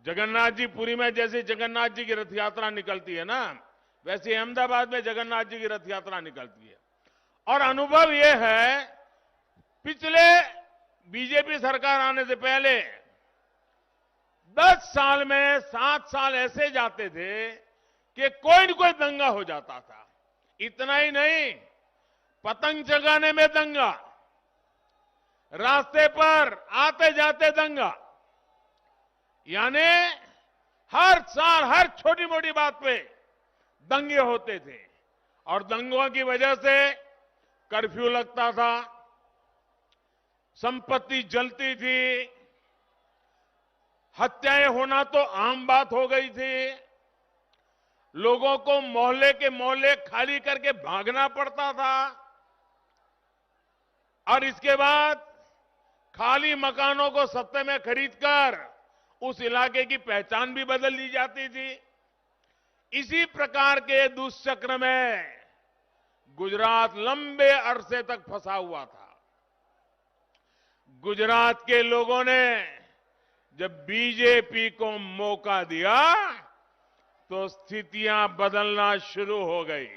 जगन्नाथ जी पुरी में जैसे जगन्नाथ जी की रथ यात्रा निकलती है ना, वैसे अहमदाबाद में जगन्नाथ जी की रथ यात्रा निकलती है। और अनुभव यह है, पिछले बीजेपी सरकार आने से पहले 10 साल में 7 साल ऐसे जाते थे कि कोई न कोई दंगा हो जाता था। इतना ही नहीं, पतंग चगाने में दंगा, रास्ते पर आते जाते दंगा, यानी हर साल हर छोटी मोटी बात पे दंगे होते थे। और दंगों की वजह से कर्फ्यू लगता था, संपत्ति जलती थी, हत्याएं होना तो आम बात हो गई थी। लोगों को मोहल्ले के मोहल्ले खाली करके भागना पड़ता था, और इसके बाद खाली मकानों को सस्ते में खरीदकर उस इलाके की पहचान भी बदल दी जाती थी। इसी प्रकार के दुष्चक्र में गुजरात लंबे अरसे तक फंसा हुआ था। गुजरात के लोगों ने जब बीजेपी को मौका दिया तो स्थितियां बदलना शुरू हो गई।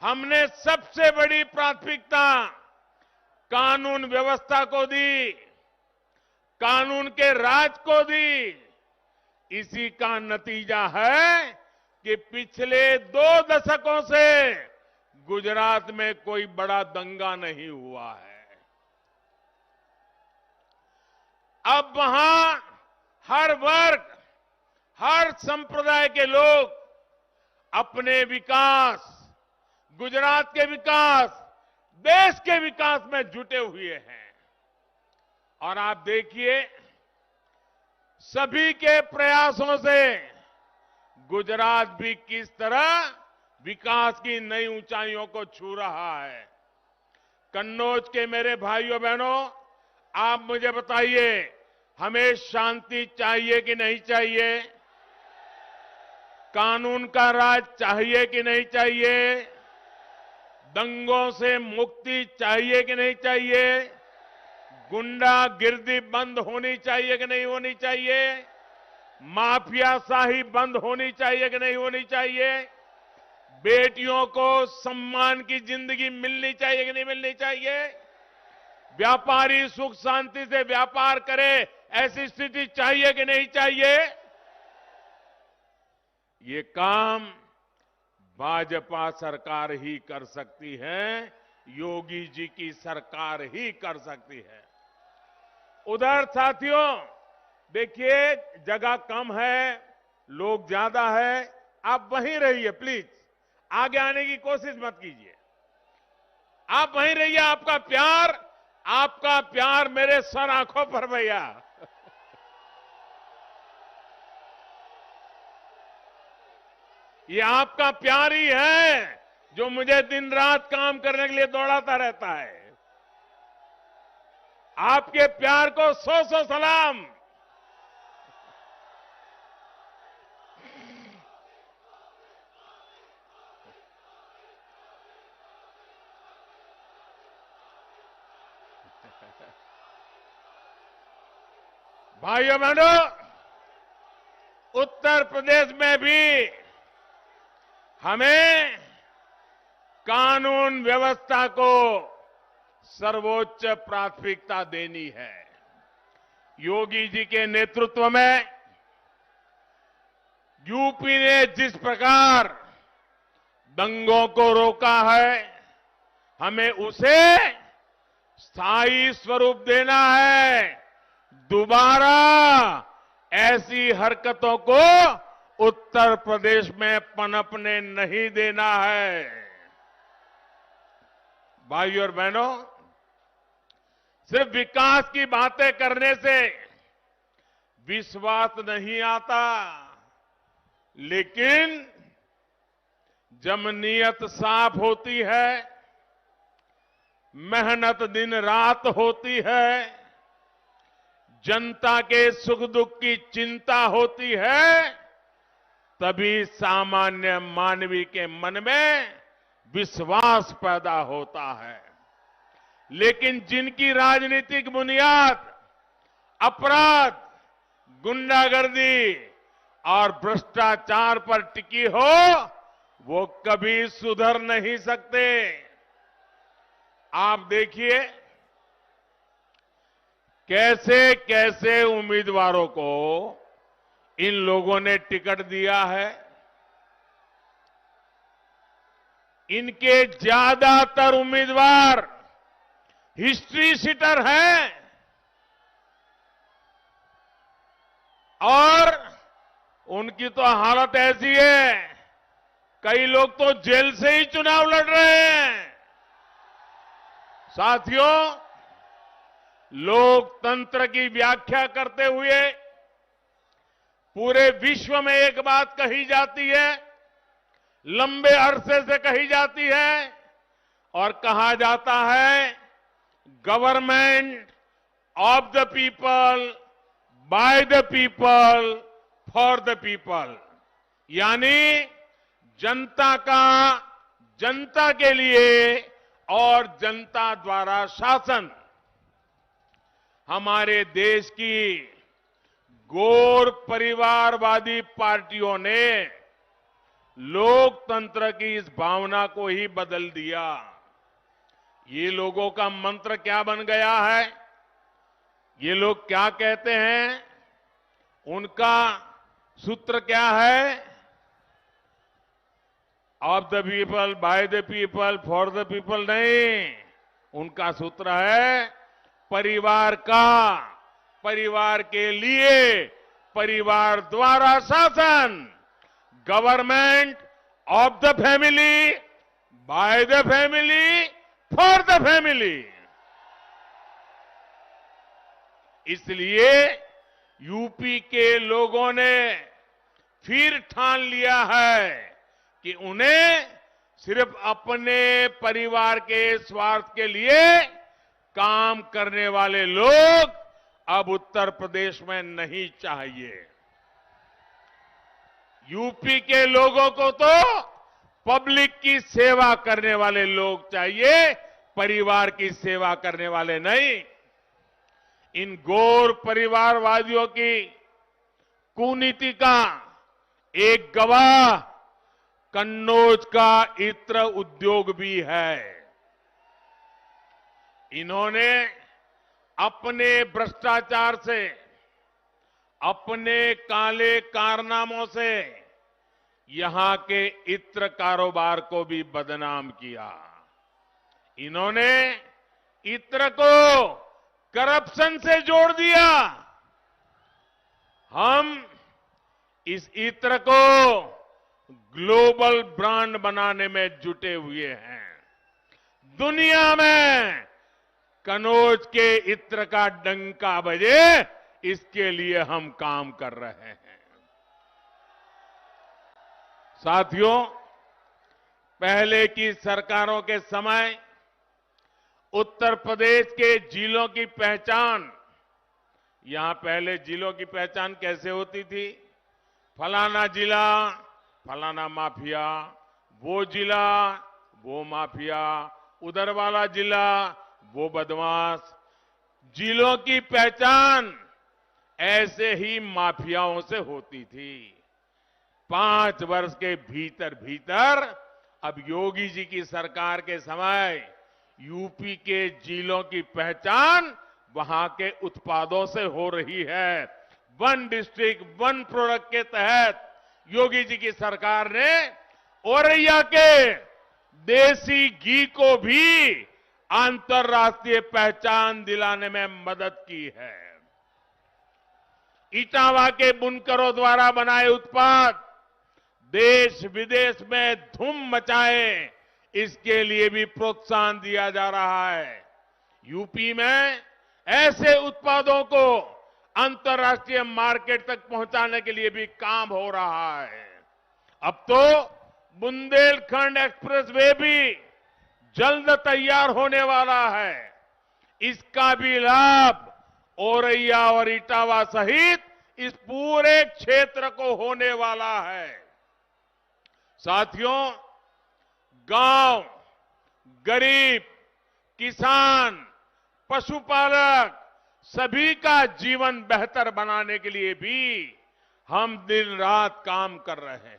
हमने सबसे बड़ी प्राथमिकता कानून व्यवस्था को दी, कानून के राज को दी। इसी का नतीजा है कि पिछले 2 दशकों से गुजरात में कोई बड़ा दंगा नहीं हुआ है। अब वहां हर वर्ग, हर संप्रदाय के लोग अपने विकास, गुजरात के विकास, देश के विकास में जुटे हुए हैं। और आप देखिए, सभी के प्रयासों से गुजरात भी किस तरह विकास की नई ऊंचाइयों को छू रहा है। कन्नौज के मेरे भाइयों बहनों, आप मुझे बताइए, हमें शांति चाहिए कि नहीं चाहिए? कानून का राज चाहिए कि नहीं चाहिए? दंगों से मुक्ति चाहिए कि नहीं चाहिए? गुंडागिर्दी बंद होनी चाहिए कि नहीं होनी चाहिए? माफियाशाही बंद होनी चाहिए कि नहीं होनी चाहिए? बेटियों को सम्मान की जिंदगी मिलनी चाहिए कि नहीं मिलनी चाहिए? व्यापारी सुख शांति से व्यापार करे, ऐसी स्थिति चाहिए कि नहीं चाहिए? ये काम भाजपा सरकार ही कर सकती है, योगी जी की सरकार ही कर सकती है। उधर साथियों, देखिए, जगह कम है, लोग ज्यादा है, आप वहीं रहिए प्लीज, आगे आने की कोशिश मत कीजिए। आप वहीं रहिए, आपका प्यार मेरे सर आंखों पर भैया। ये आपका प्यार ही है जो मुझे दिन रात काम करने के लिए दौड़ाता रहता है। आपके प्यार को 100 सलाम। भाइयों बहनों, उत्तर प्रदेश में भी हमें कानून व्यवस्था को सर्वोच्च प्राथमिकता देनी है। योगी जी के नेतृत्व में यूपी ने जिस प्रकार दंगों को रोका है, हमें उसे स्थायी स्वरूप देना है। दोबारा ऐसी हरकतों को उत्तर प्रदेश में पनपने नहीं देना है। भाइयों और बहनों, सिर्फ विकास की बातें करने से विश्वास नहीं आता, लेकिन जब नीयत साफ होती है, मेहनत दिन रात होती है, जनता के सुख दुख की चिंता होती है, तभी सामान्य मानवी के मन में विश्वास पैदा होता है। लेकिन जिनकी राजनीतिक बुनियाद अपराध, गुंडागर्दी और भ्रष्टाचार पर टिकी हो, वो कभी सुधर नहीं सकते। आप देखिए कैसे कैसे उम्मीदवारों को इन लोगों ने टिकट दिया है। इनके ज्यादातर उम्मीदवार हिस्ट्री सीटर हैं और उनकी तो हालत ऐसी है, कई लोग तो जेल से ही चुनाव लड़ रहे हैं। साथियों, लोकतंत्र की व्याख्या करते हुए पूरे विश्व में एक बात कही जाती है, लंबे अरसे से कही जाती है और कहा जाता है, government of the people, by the people, for the people. यानी जनता का जनता के लिए और जनता द्वारा शासन। हमारे देश की गैर परिवारवादी पार्टियों ने लोकतंत्र की इस भावना को ही बदल दिया। ये लोगों का मंत्र क्या बन गया है, ये लोग क्या कहते हैं, उनका सूत्र क्या है? Of the people, by the people, for the people नहीं, उनका सूत्र है परिवार का, परिवार के लिए, परिवार द्वारा शासन। Government of the family, by the family, for the family. इसलिए यूपी के लोगों ने फिर ठान लिया है कि उन्हें सिर्फ अपने परिवार के स्वार्थ के लिए काम करने वाले लोग अब उत्तर प्रदेश में नहीं चाहिए। यूपी के लोगों को तो पब्लिक की सेवा करने वाले लोग चाहिए, परिवार की सेवा करने वाले नहीं। इन गैर परिवारवादियों की कुनीति का एक गवाह कन्नौज का इत्र उद्योग भी है। इन्होंने अपने भ्रष्टाचार से, अपने काले कारनामों से यहां के इत्र कारोबार को भी बदनाम किया। इन्होंने इत्र को करप्शन से जोड़ दिया। हम इस इत्र को ग्लोबल ब्रांड बनाने में जुटे हुए हैं। दुनिया में कन्नौज के इत्र का डंका बजे, इसके लिए हम काम कर रहे हैं। साथियों, पहले की सरकारों के समय उत्तर प्रदेश के जिलों की पहचान, यहां पहले जिलों की पहचान कैसे होती थी? फलाना जिला, फलाना माफिया, वो जिला, वो माफिया, उधर वाला जिला, वो बदमाश। जिलों की पहचान ऐसे ही माफियाओं से होती थी। 5 वर्ष के भीतर भीतर अब योगी जी की सरकार के समय यूपी के जिलों की पहचान वहां के उत्पादों से हो रही है। 1 डिस्ट्रिक्ट 1 प्रोडक्ट के तहत योगी जी की सरकार ने औरैया के देसी घी को भी अंतर्राष्ट्रीय पहचान दिलाने में मदद की है। इटावा के बुनकरों द्वारा बनाए उत्पाद देश विदेश में धूम मचाए, इसके लिए भी प्रोत्साहन दिया जा रहा है। यूपी में ऐसे उत्पादों को अंतर्राष्ट्रीय मार्केट तक पहुंचाने के लिए भी काम हो रहा है। अब तो बुंदेलखंड एक्सप्रेसवे भी जल्द तैयार होने वाला है। इसका भी लाभ औरैया और इटावा सहित इस पूरे क्षेत्र को होने वाला है। साथियों, गांव, गरीब, किसान, पशुपालक सभी का जीवन बेहतर बनाने के लिए भी हम दिन रात काम कर रहे हैं।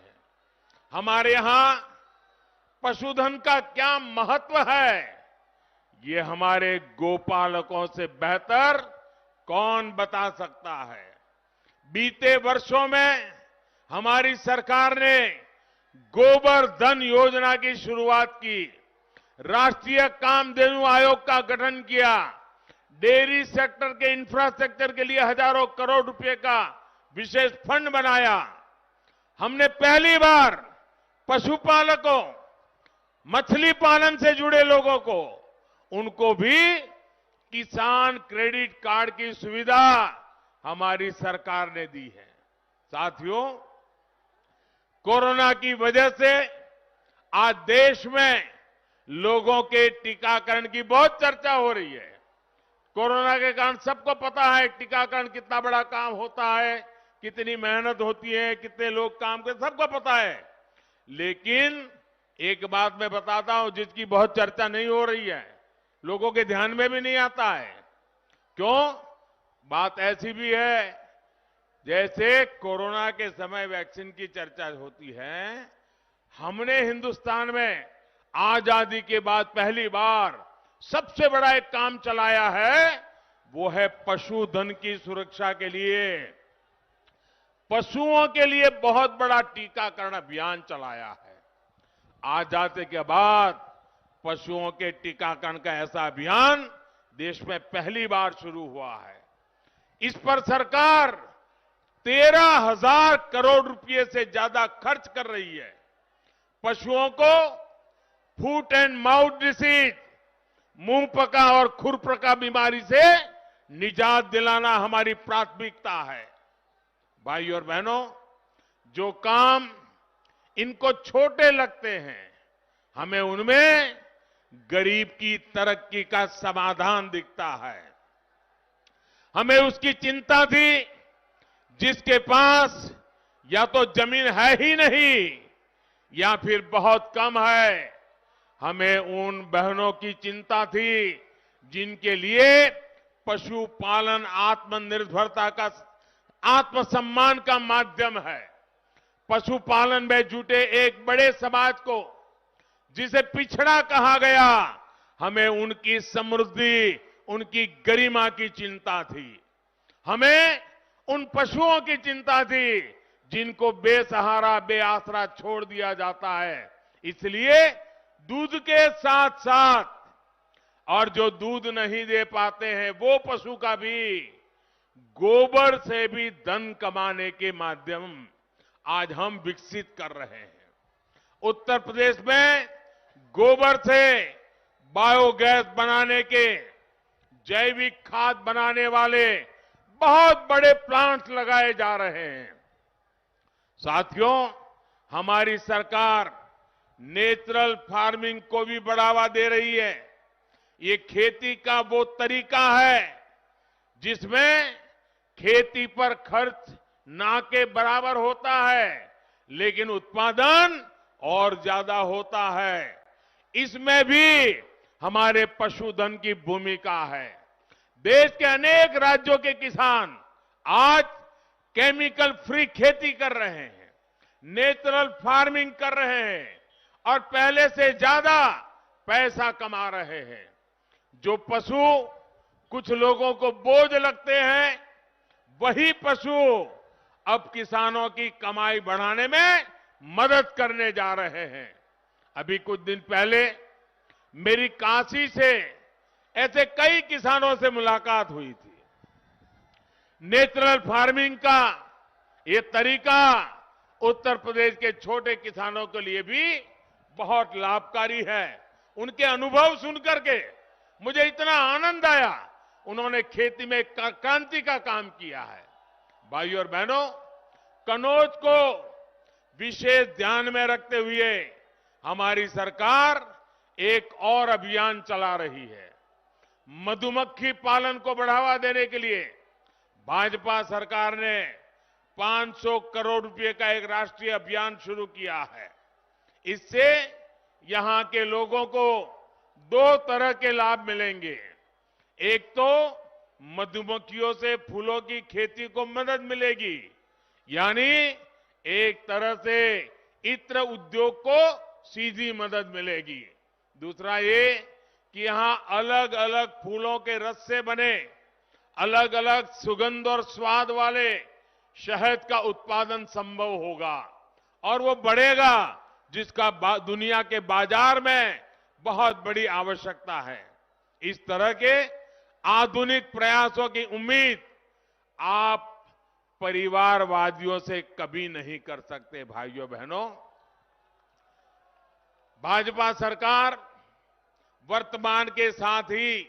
हमारे यहां पशुधन का क्या महत्व है, ये हमारे गोपालकों से बेहतर कौन बता सकता है। बीते वर्षों में हमारी सरकार ने गोबर धन योजना की शुरुआत की, राष्ट्रीय कामधेनु आयोग का गठन किया, डेयरी सेक्टर के इंफ्रास्ट्रक्चर के लिए हजारों करोड़ रुपए का विशेष फंड बनाया। हमने पहली बार पशुपालकों, मछली पालन से जुड़े लोगों को, उनको भी किसान क्रेडिट कार्ड की सुविधा हमारी सरकार ने दी है। साथियों, कोरोना की वजह से आज देश में लोगों के टीकाकरण की बहुत चर्चा हो रही है। कोरोना के कारण सबको पता है टीकाकरण कितना बड़ा काम होता है, कितनी मेहनत होती है, कितने लोग काम करते, सबको पता है। लेकिन एक बात मैं बताता हूं जिसकी बहुत चर्चा नहीं हो रही है, लोगों के ध्यान में भी नहीं आता है। क्यों? बात ऐसी भी है, जैसे कोरोना के समय वैक्सीन की चर्चा होती है, हमने हिंदुस्तान में आजादी के बाद पहली बार सबसे बड़ा एक काम चलाया है, वो है पशुधन की सुरक्षा के लिए। पशुओं के लिए बहुत बड़ा टीकाकरण अभियान चलाया है। आजादी के बाद पशुओं के टीकाकरण का ऐसा अभियान देश में पहली बार शुरू हुआ है। इस पर सरकार 13,000 करोड़ रुपए से ज्यादा खर्च कर रही है। पशुओं को फुट एंड माउथ डिसीज, मुंह पका और खुरपका बीमारी से निजात दिलाना हमारी प्राथमिकता है। भाई और बहनों, जो काम इनको छोटे लगते हैं, हमें उनमें गरीब की तरक्की का समाधान दिखता है। हमें उसकी चिंता थी जिसके पास या तो जमीन है ही नहीं या फिर बहुत कम है। हमें उन बहनों की चिंता थी जिनके लिए पशुपालन आत्मनिर्भरता का, आत्मसम्मान का माध्यम है। पशुपालन में जुटे एक बड़े समाज को जिसे पिछड़ा कहा गया, हमें उनकी समृद्धि, उनकी गरिमा की चिंता थी। हमें उन पशुओं की चिंता थी जिनको बेसहारा, बेआसरा छोड़ दिया जाता है। इसलिए दूध के साथ साथ और जो दूध नहीं दे पाते हैं, वो पशु का भी गोबर से भी धन कमाने के माध्यम आज हम विकसित कर रहे हैं। उत्तर प्रदेश में गोबर से बायोगैस बनाने के, जैविक खाद बनाने वाले बहुत बड़े प्लांट्स लगाए जा रहे हैं। साथियों, हमारी सरकार नेचुरल फार्मिंग को भी बढ़ावा दे रही है। ये खेती का वो तरीका है जिसमें खेती पर खर्च ना के बराबर होता है, लेकिन उत्पादन और ज्यादा होता है। इसमें भी हमारे पशुधन की भूमिका है। देश के अनेक राज्यों के किसान आज केमिकल फ्री खेती कर रहे हैं, नेचुरल फार्मिंग कर रहे हैं और पहले से ज्यादा पैसा कमा रहे हैं। जो पशु कुछ लोगों को बोझ लगते हैं, वही पशु अब किसानों की कमाई बढ़ाने में मदद करने जा रहे हैं। अभी कुछ दिन पहले मेरी काशी से ऐसे कई किसानों से मुलाकात हुई थी। नेचुरल फार्मिंग का ये तरीका उत्तर प्रदेश के छोटे किसानों के लिए भी बहुत लाभकारी है। उनके अनुभव सुनकर के मुझे इतना आनंद आया। उन्होंने खेती में क्रांति का काम किया है। भाइयों और बहनों, कनौज को विशेष ध्यान में रखते हुए हमारी सरकार एक और अभियान चला रही है। मधुमक्खी पालन को बढ़ावा देने के लिए भाजपा सरकार ने 500 करोड़ रुपए का एक राष्ट्रीय अभियान शुरू किया है। इससे यहां के लोगों को दो तरह के लाभ मिलेंगे। एक तो मधुमक्खियों से फूलों की खेती को मदद मिलेगी, यानी एक तरह से इत्र उद्योग को सीधी मदद मिलेगी। दूसरा ये कि यहां अलग अलग फूलों के रस से बने अलग अलग सुगंध और स्वाद वाले शहद का उत्पादन संभव होगा और वो बढ़ेगा, जिसका दुनिया के बाजार में बहुत बड़ी आवश्यकता है। इस तरह के आधुनिक प्रयासों की उम्मीद आप परिवारवादियों से कभी नहीं कर सकते। भाइयों बहनों, भाजपा सरकार वर्तमान के साथ ही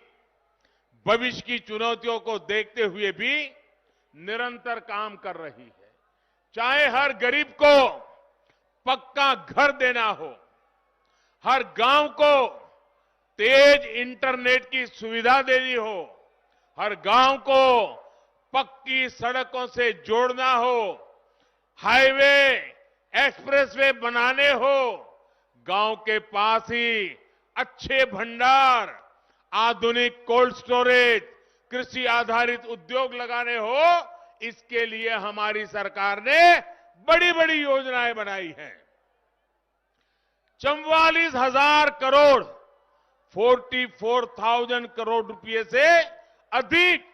भविष्य की चुनौतियों को देखते हुए भी निरंतर काम कर रही है। चाहे हर गरीब को पक्का घर देना हो, हर गांव को तेज इंटरनेट की सुविधा देनी हो, हर गांव को पक्की सड़कों से जोड़ना हो, हाईवे एक्सप्रेसवे बनाने हो, गांव के पास ही अच्छे भंडार, आधुनिक कोल्ड स्टोरेज, कृषि आधारित उद्योग लगाने हो, इसके लिए हमारी सरकार ने बड़ी बड़ी योजनाएं बनाई हैं। 44,000 करोड़ 44,000 करोड़ रुपए से अधिक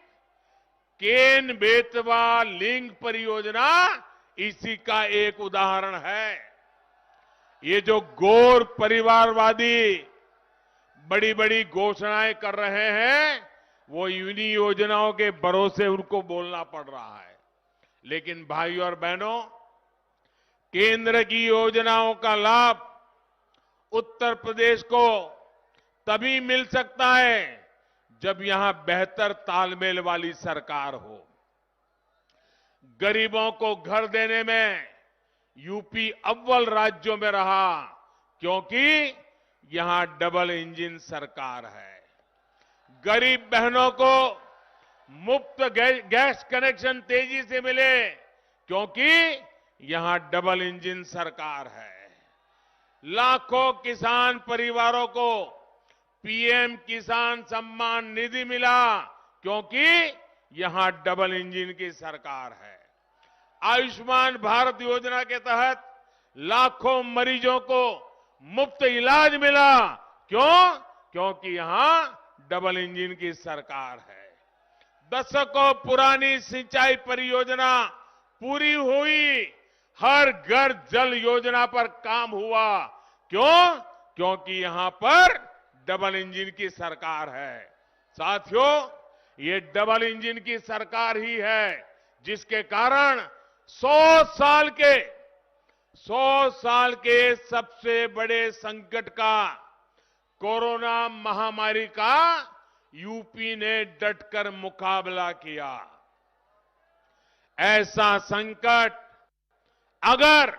केन बेतवा लिंक परियोजना इसी का एक उदाहरण है। ये जो गौर परिवारवादी बड़ी बड़ी घोषणाएं कर रहे हैं, वो इन्हीं योजनाओं के भरोसे उनको बोलना पड़ रहा है। लेकिन भाइयों और बहनों, केंद्र की योजनाओं का लाभ उत्तर प्रदेश को तभी मिल सकता है जब यहां बेहतर तालमेल वाली सरकार हो। गरीबों को घर देने में यूपी अव्वल राज्यों में रहा, क्योंकि यहां डबल इंजन सरकार है। गरीब बहनों को मुफ्त गैस कनेक्शन तेजी से मिले, क्योंकि यहां डबल इंजन सरकार है। लाखों किसान परिवारों को पीएम किसान सम्मान निधि मिला, क्योंकि यहां डबल इंजन की सरकार है। आयुष्मान भारत योजना के तहत लाखों मरीजों को मुफ्त इलाज मिला, क्यों? क्योंकि यहां डबल इंजन की सरकार है। दशकों पुरानी सिंचाई परियोजना पूरी हुई, हर घर जल योजना पर काम हुआ, क्यों? क्योंकि यहां पर डबल इंजन की सरकार है। साथियों, ये डबल इंजन की सरकार ही है जिसके कारण 100 साल के सबसे बड़े संकट का, कोरोना महामारी का यूपी ने डटकर मुकाबला किया। ऐसा संकट अगर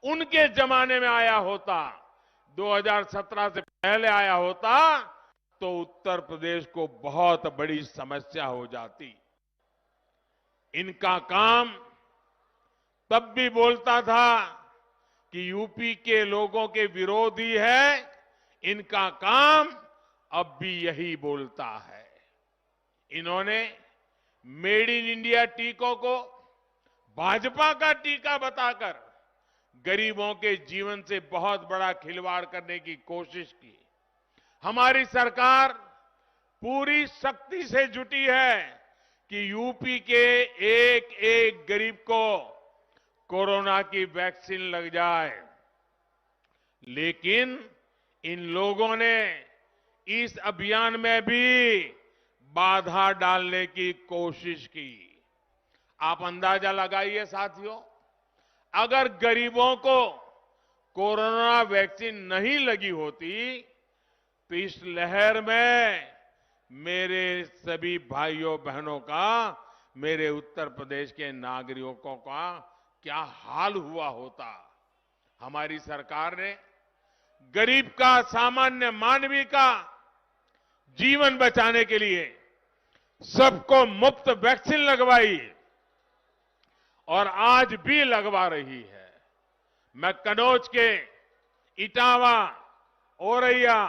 उनके जमाने में आया होता, 2017 से पहले आया होता, तो उत्तर प्रदेश को बहुत बड़ी समस्या हो जाती। इनका काम तब भी बोलता था कि यूपी के लोगों के विरोधी है, इनका काम अब भी यही बोलता है। इन्होंने मेड इन इंडिया टीकों को भाजपा का टीका बताकर गरीबों के जीवन से बहुत बड़ा खिलवाड़ करने की कोशिश की। हमारी सरकार पूरी शक्ति से जुटी है कि यूपी के एक एक गरीब को कोरोना की वैक्सीन लग जाए, लेकिन इन लोगों ने इस अभियान में भी बाधा डालने की कोशिश की। आप अंदाजा लगाइए साथियों, अगर गरीबों को कोरोना वैक्सीन नहीं लगी होती तो इस लहर में मेरे सभी भाइयों बहनों का, मेरे उत्तर प्रदेश के नागरिकों का क्या हाल हुआ होता। हमारी सरकार ने गरीब का, सामान्य मानवी का जीवन बचाने के लिए सबको मुफ्त वैक्सीन लगवाई और आज भी लगवा रही है। मैं कन्नौज के इटावा, औरैया,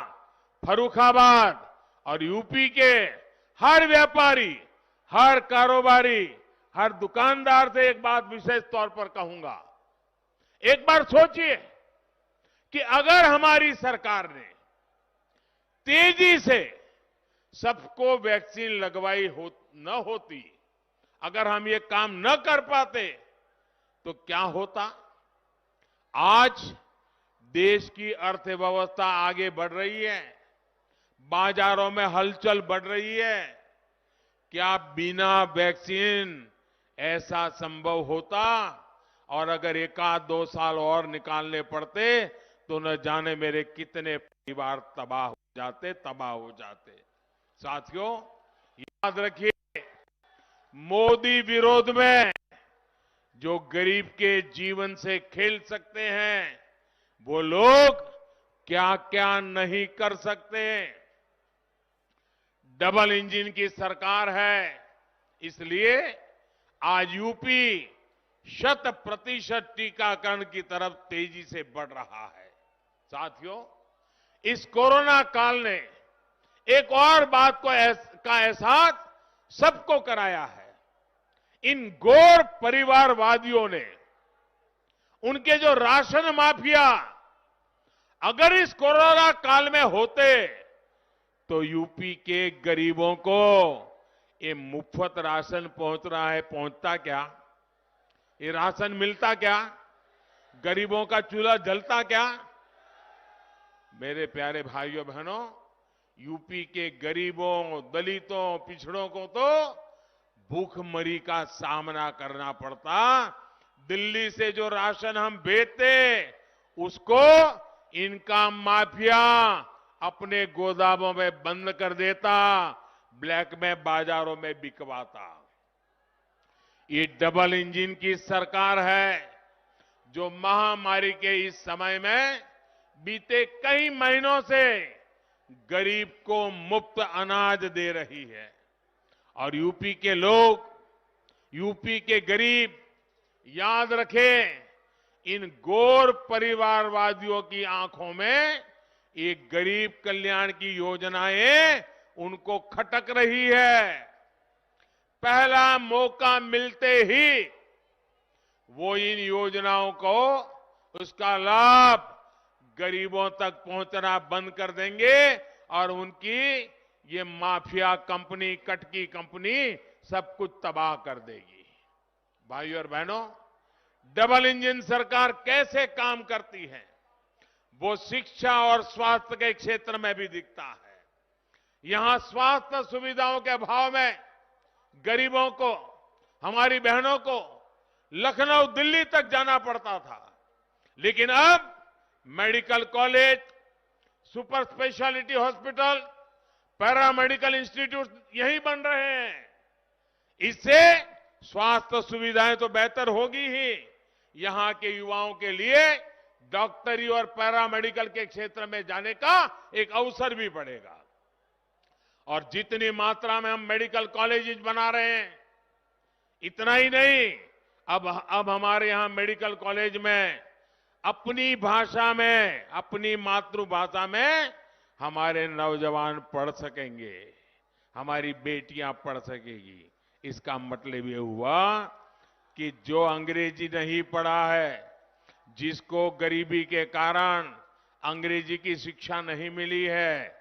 फर्रुखाबाद और यूपी के हर व्यापारी, हर कारोबारी, हर दुकानदार से एक बात विशेष तौर पर कहूंगा। एक बार सोचिए कि अगर हमारी सरकार ने तेजी से सबको वैक्सीन लगवाई न होती, अगर हम ये काम न कर पाते तो क्या होता। आज देश की अर्थव्यवस्था आगे बढ़ रही है, बाजारों में हलचल बढ़ रही है। क्या बिना वैक्सीन ऐसा संभव होता? और अगर 1-2 साल और निकालने पड़ते तो न जाने मेरे कितने परिवार तबाह हो जाते। साथियों, याद रखिए, मोदी विरोध में जो गरीब के जीवन से खेल सकते हैं वो लोग क्या क्या नहीं कर सकते। डबल इंजन की सरकार है, इसलिए आज यूपी 100% टीकाकरण की तरफ तेजी से बढ़ रहा है। साथियों, इस कोरोना काल ने एक और बात का एहसास सबको कराया है। इन गौर परिवारवादियों ने, उनके जो राशन माफिया अगर इस कोरोना काल में होते तो यूपी के गरीबों को ये मुफ्त राशन पहुंच रहा है, पहुंचता क्या? ये राशन मिलता क्या? गरीबों का चूल्हा जलता क्या? मेरे प्यारे भाइयों बहनों, यूपी के गरीबों, दलितों, पिछड़ों को तो भूखमरी का सामना करना पड़ता। दिल्ली से जो राशन हम भेजते उसको इनका माफिया अपने गोदामों में बंद कर देता, ब्लैक में बाजारों में बिकवाता। ये डबल इंजन की सरकार है जो महामारी के इस समय में बीते कई महीनों से गरीब को मुफ्त अनाज दे रही है। और यूपी के लोग, यूपी के गरीब याद रखें, इन गौर परिवारवादियों की आंखों में एक गरीब कल्याण की योजनाएं उनको खटक रही है। पहला मौका मिलते ही वो इन योजनाओं को, उसका लाभ गरीबों तक पहुंचना बंद कर देंगे और उनकी ये माफिया कंपनी, कटकी कंपनी सब कुछ तबाह कर देगी। भाइयों और बहनों, डबल इंजन सरकार कैसे काम करती है वो शिक्षा और स्वास्थ्य के क्षेत्र में भी दिखता है। यहां स्वास्थ्य सुविधाओं के अभाव में गरीबों को, हमारी बहनों को लखनऊ, दिल्ली तक जाना पड़ता था, लेकिन अब medical college, super speciality hospital, paramedical institute यहीं बन रहे हैं। इससे स्वास्थ्य सुविधाएं तो बेहतर होगी ही, यहां के युवाओं के लिए डॉक्टरी और पैरामेडिकल के क्षेत्र में जाने का एक अवसर भी बढ़ेगा। और जितनी मात्रा में हम मेडिकल कॉलेजेस बना रहे हैं, इतना ही नहीं, अब हमारे यहां मेडिकल कॉलेज में अपनी भाषा में, अपनी मातृभाषा में हमारे नौजवान पढ़ सकेंगे। हमारी बेटियां पढ़ सकेगी। इसका मतलब ये हुआ कि जो अंग्रेजी नहीं पढ़ा है, जिसको गरीबी के कारण अंग्रेजी की शिक्षा नहीं मिली है,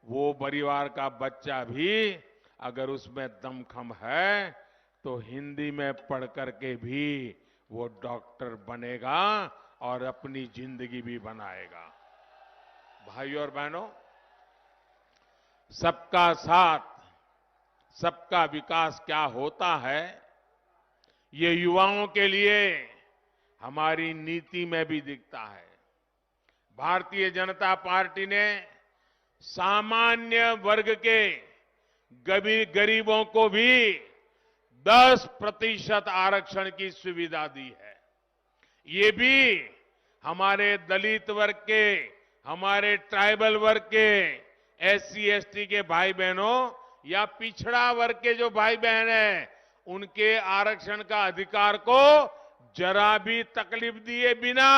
वो परिवार का बच्चा भी अगर उसमें दमखम है तो हिंदी में पढ़ करके भी वो डॉक्टर बनेगा और अपनी जिंदगी भी बनाएगा। भाइयों और बहनों, सबका साथ सबका विकास क्या होता है, ये युवाओं के लिए हमारी नीति में भी दिखता है। भारतीय जनता पार्टी ने सामान्य वर्ग के गरीबों को भी 10% आरक्षण की सुविधा दी है। ये भी हमारे दलित वर्ग के, हमारे ट्राइबल वर्ग के, SC ST के भाई बहनों या पिछड़ा वर्ग के जो भाई बहन हैं, उनके आरक्षण का अधिकार को जरा भी तकलीफ दिए बिना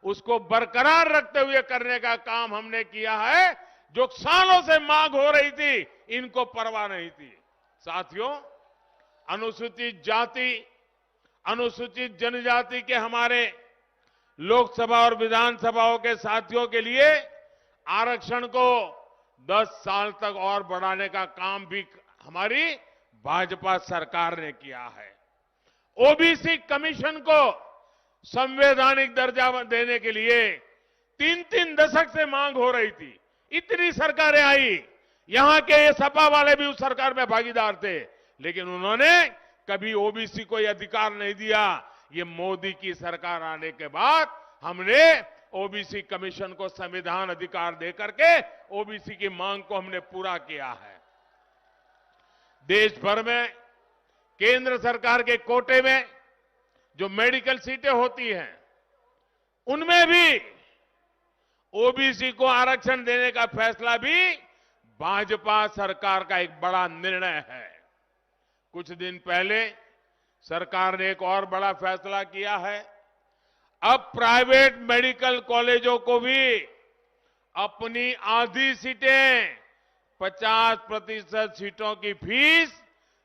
उसको बरकरार रखते हुए करने का काम हमने किया है। जो सालों से मांग हो रही थी, इनको परवाह नहीं थी। साथियों, अनुसूचित जाति, अनुसूचित जनजाति के हमारे लोकसभा और विधानसभाओं के साथियों के लिए आरक्षण को 10 साल तक और बढ़ाने का काम भी हमारी भाजपा सरकार ने किया है। ओबीसी कमीशन को संवैधानिक दर्जा देने के लिए 3-3 दशक से मांग हो रही थी। इतनी सरकारें आई, यहां के ये सपा वाले भी उस सरकार में भागीदार थे, लेकिन उन्होंने कभी ओबीसी को यह अधिकार नहीं दिया। ये मोदी की सरकार आने के बाद हमने ओबीसी कमीशन को संविधान अधिकार देकर के ओबीसी की मांग को हमने पूरा किया है। देश भर में केंद्र सरकार के कोटे में जो मेडिकल सीटें होती हैं, उनमें भी ओबीसी को आरक्षण देने का फैसला भी भाजपा सरकार का एक बड़ा निर्णय है। कुछ दिन पहले सरकार ने एक और बड़ा फैसला किया है। अब प्राइवेट मेडिकल कॉलेजों को भी अपनी आधी सीटें, 50% सीटों की फीस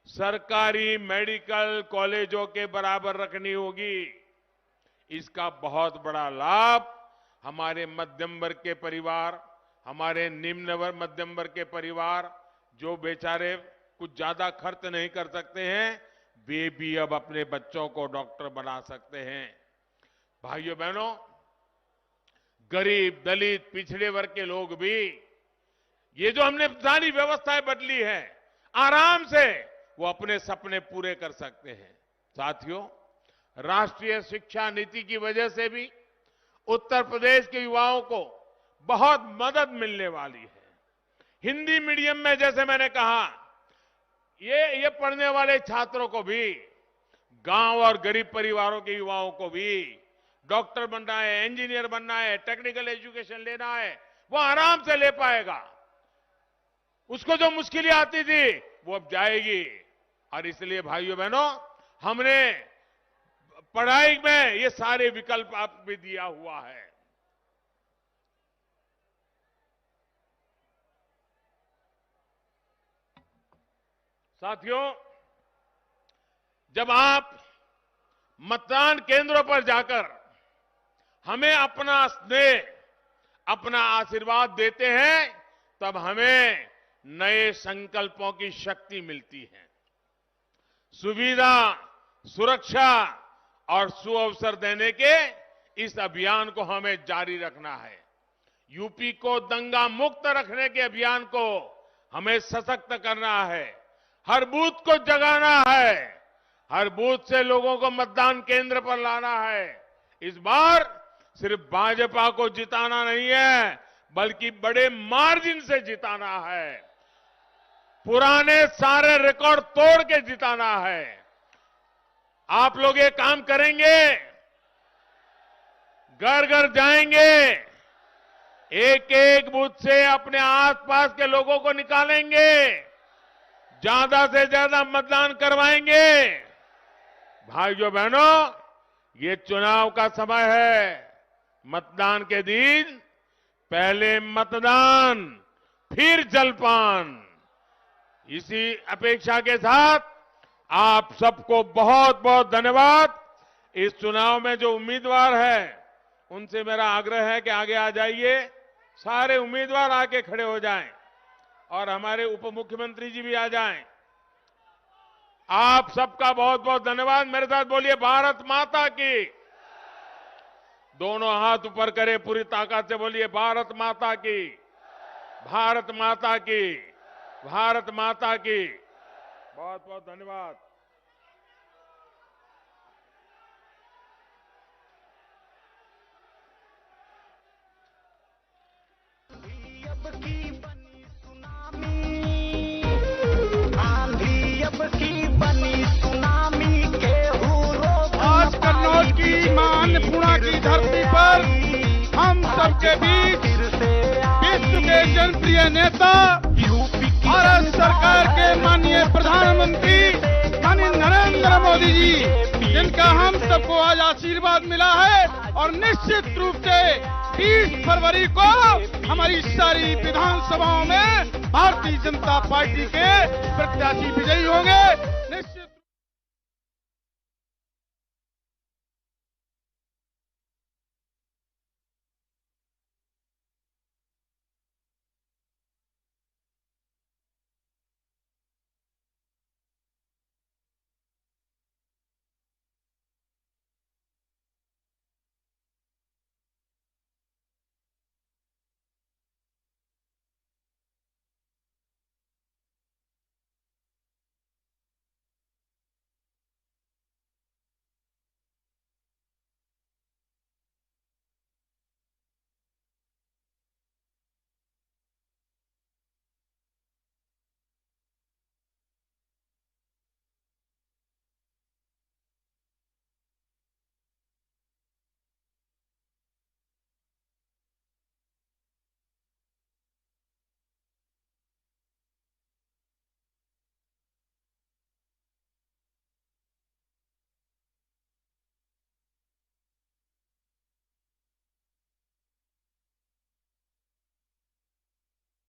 सरकारी मेडिकल कॉलेजों के बराबर रखनी होगी। इसका बहुत बड़ा लाभ हमारे मध्यम वर्ग के परिवार, हमारे निम्न वर्ग मध्यम वर्ग के परिवार जो बेचारे कुछ ज्यादा खर्च नहीं कर सकते हैं, वे भी अब अपने बच्चों को डॉक्टर बना सकते हैं। भाइयों बहनों, गरीब, दलित, पिछड़े वर्ग के लोग भी ये जो हमने सारी व्यवस्थाएं बदली है, आराम से वो अपने सपने पूरे कर सकते हैं। साथियों, राष्ट्रीय शिक्षा नीति की वजह से भी उत्तर प्रदेश के युवाओं को बहुत मदद मिलने वाली है। हिंदी मीडियम में, जैसे मैंने कहा, ये पढ़ने वाले छात्रों को भी, गांव और गरीब परिवारों के युवाओं को भी डॉक्टर बनना है, इंजीनियर बनना है, टेक्निकल एजुकेशन लेना है, वो आराम से ले पाएगा। उसको जो मुश्किलें आती थी वो अब जाएगी। और इसलिए भाइयों बहनों, हमने पढ़ाई में ये सारे विकल्प आप भी दिया हुआ है। साथियों, जब आप मतदान केंद्रों पर जाकर हमें अपना स्नेह, अपना आशीर्वाद देते हैं, तब हमें नए संकल्पों की शक्ति मिलती है। सुविधा, सुरक्षा और सुअवसर देने के इस अभियान को हमें जारी रखना है। यूपी को दंगा मुक्त रखने के अभियान को हमें सशक्त करना है। हर बूथ को जगाना है, हर बूथ से लोगों को मतदान केंद्र पर लाना है। इस बार सिर्फ भाजपा को जिताना नहीं है, बल्कि बड़े मार्जिन से जिताना है। पुराने सारे रिकॉर्ड तोड़ के जिताना है। आप लोग ये काम करेंगे, घर घर जाएंगे, एक एक बूथ से अपने आसपास के लोगों को निकालेंगे, ज्यादा से ज्यादा मतदान करवाएंगे। भाइयों बहनों, ये चुनाव का समय है। मतदान के दिन पहले मतदान, फिर जलपान। इसी अपेक्षा के साथ आप सबको बहुत बहुत धन्यवाद। इस चुनाव में जो उम्मीदवार है उनसे मेरा आग्रह है कि आगे आ जाइए, सारे उम्मीदवार आके खड़े हो जाएं और हमारे उप मुख्यमंत्री जी भी आ जाएं। आप सबका बहुत बहुत धन्यवाद। मेरे साथ बोलिए भारत माता की। दोनों हाथ ऊपर करें, पूरी ताकत से बोलिए भारत माता की, भारत माता की, भारत माता की। बहुत बहुत धन्यवाद। आज कन्नौज की मां अन्नपूर्णा की धरती पर हम सबके बीच विश्व के जनप्रिय नेता भारत सरकार के माननीय प्रधानमंत्री माननीय नरेंद्र मोदी जी, जिनका हम सबको आज आशीर्वाद मिला है और निश्चित रूप से 30 फरवरी को हमारी सारी विधानसभाओं में भारतीय जनता पार्टी के प्रत्याशी विजयी होंगे।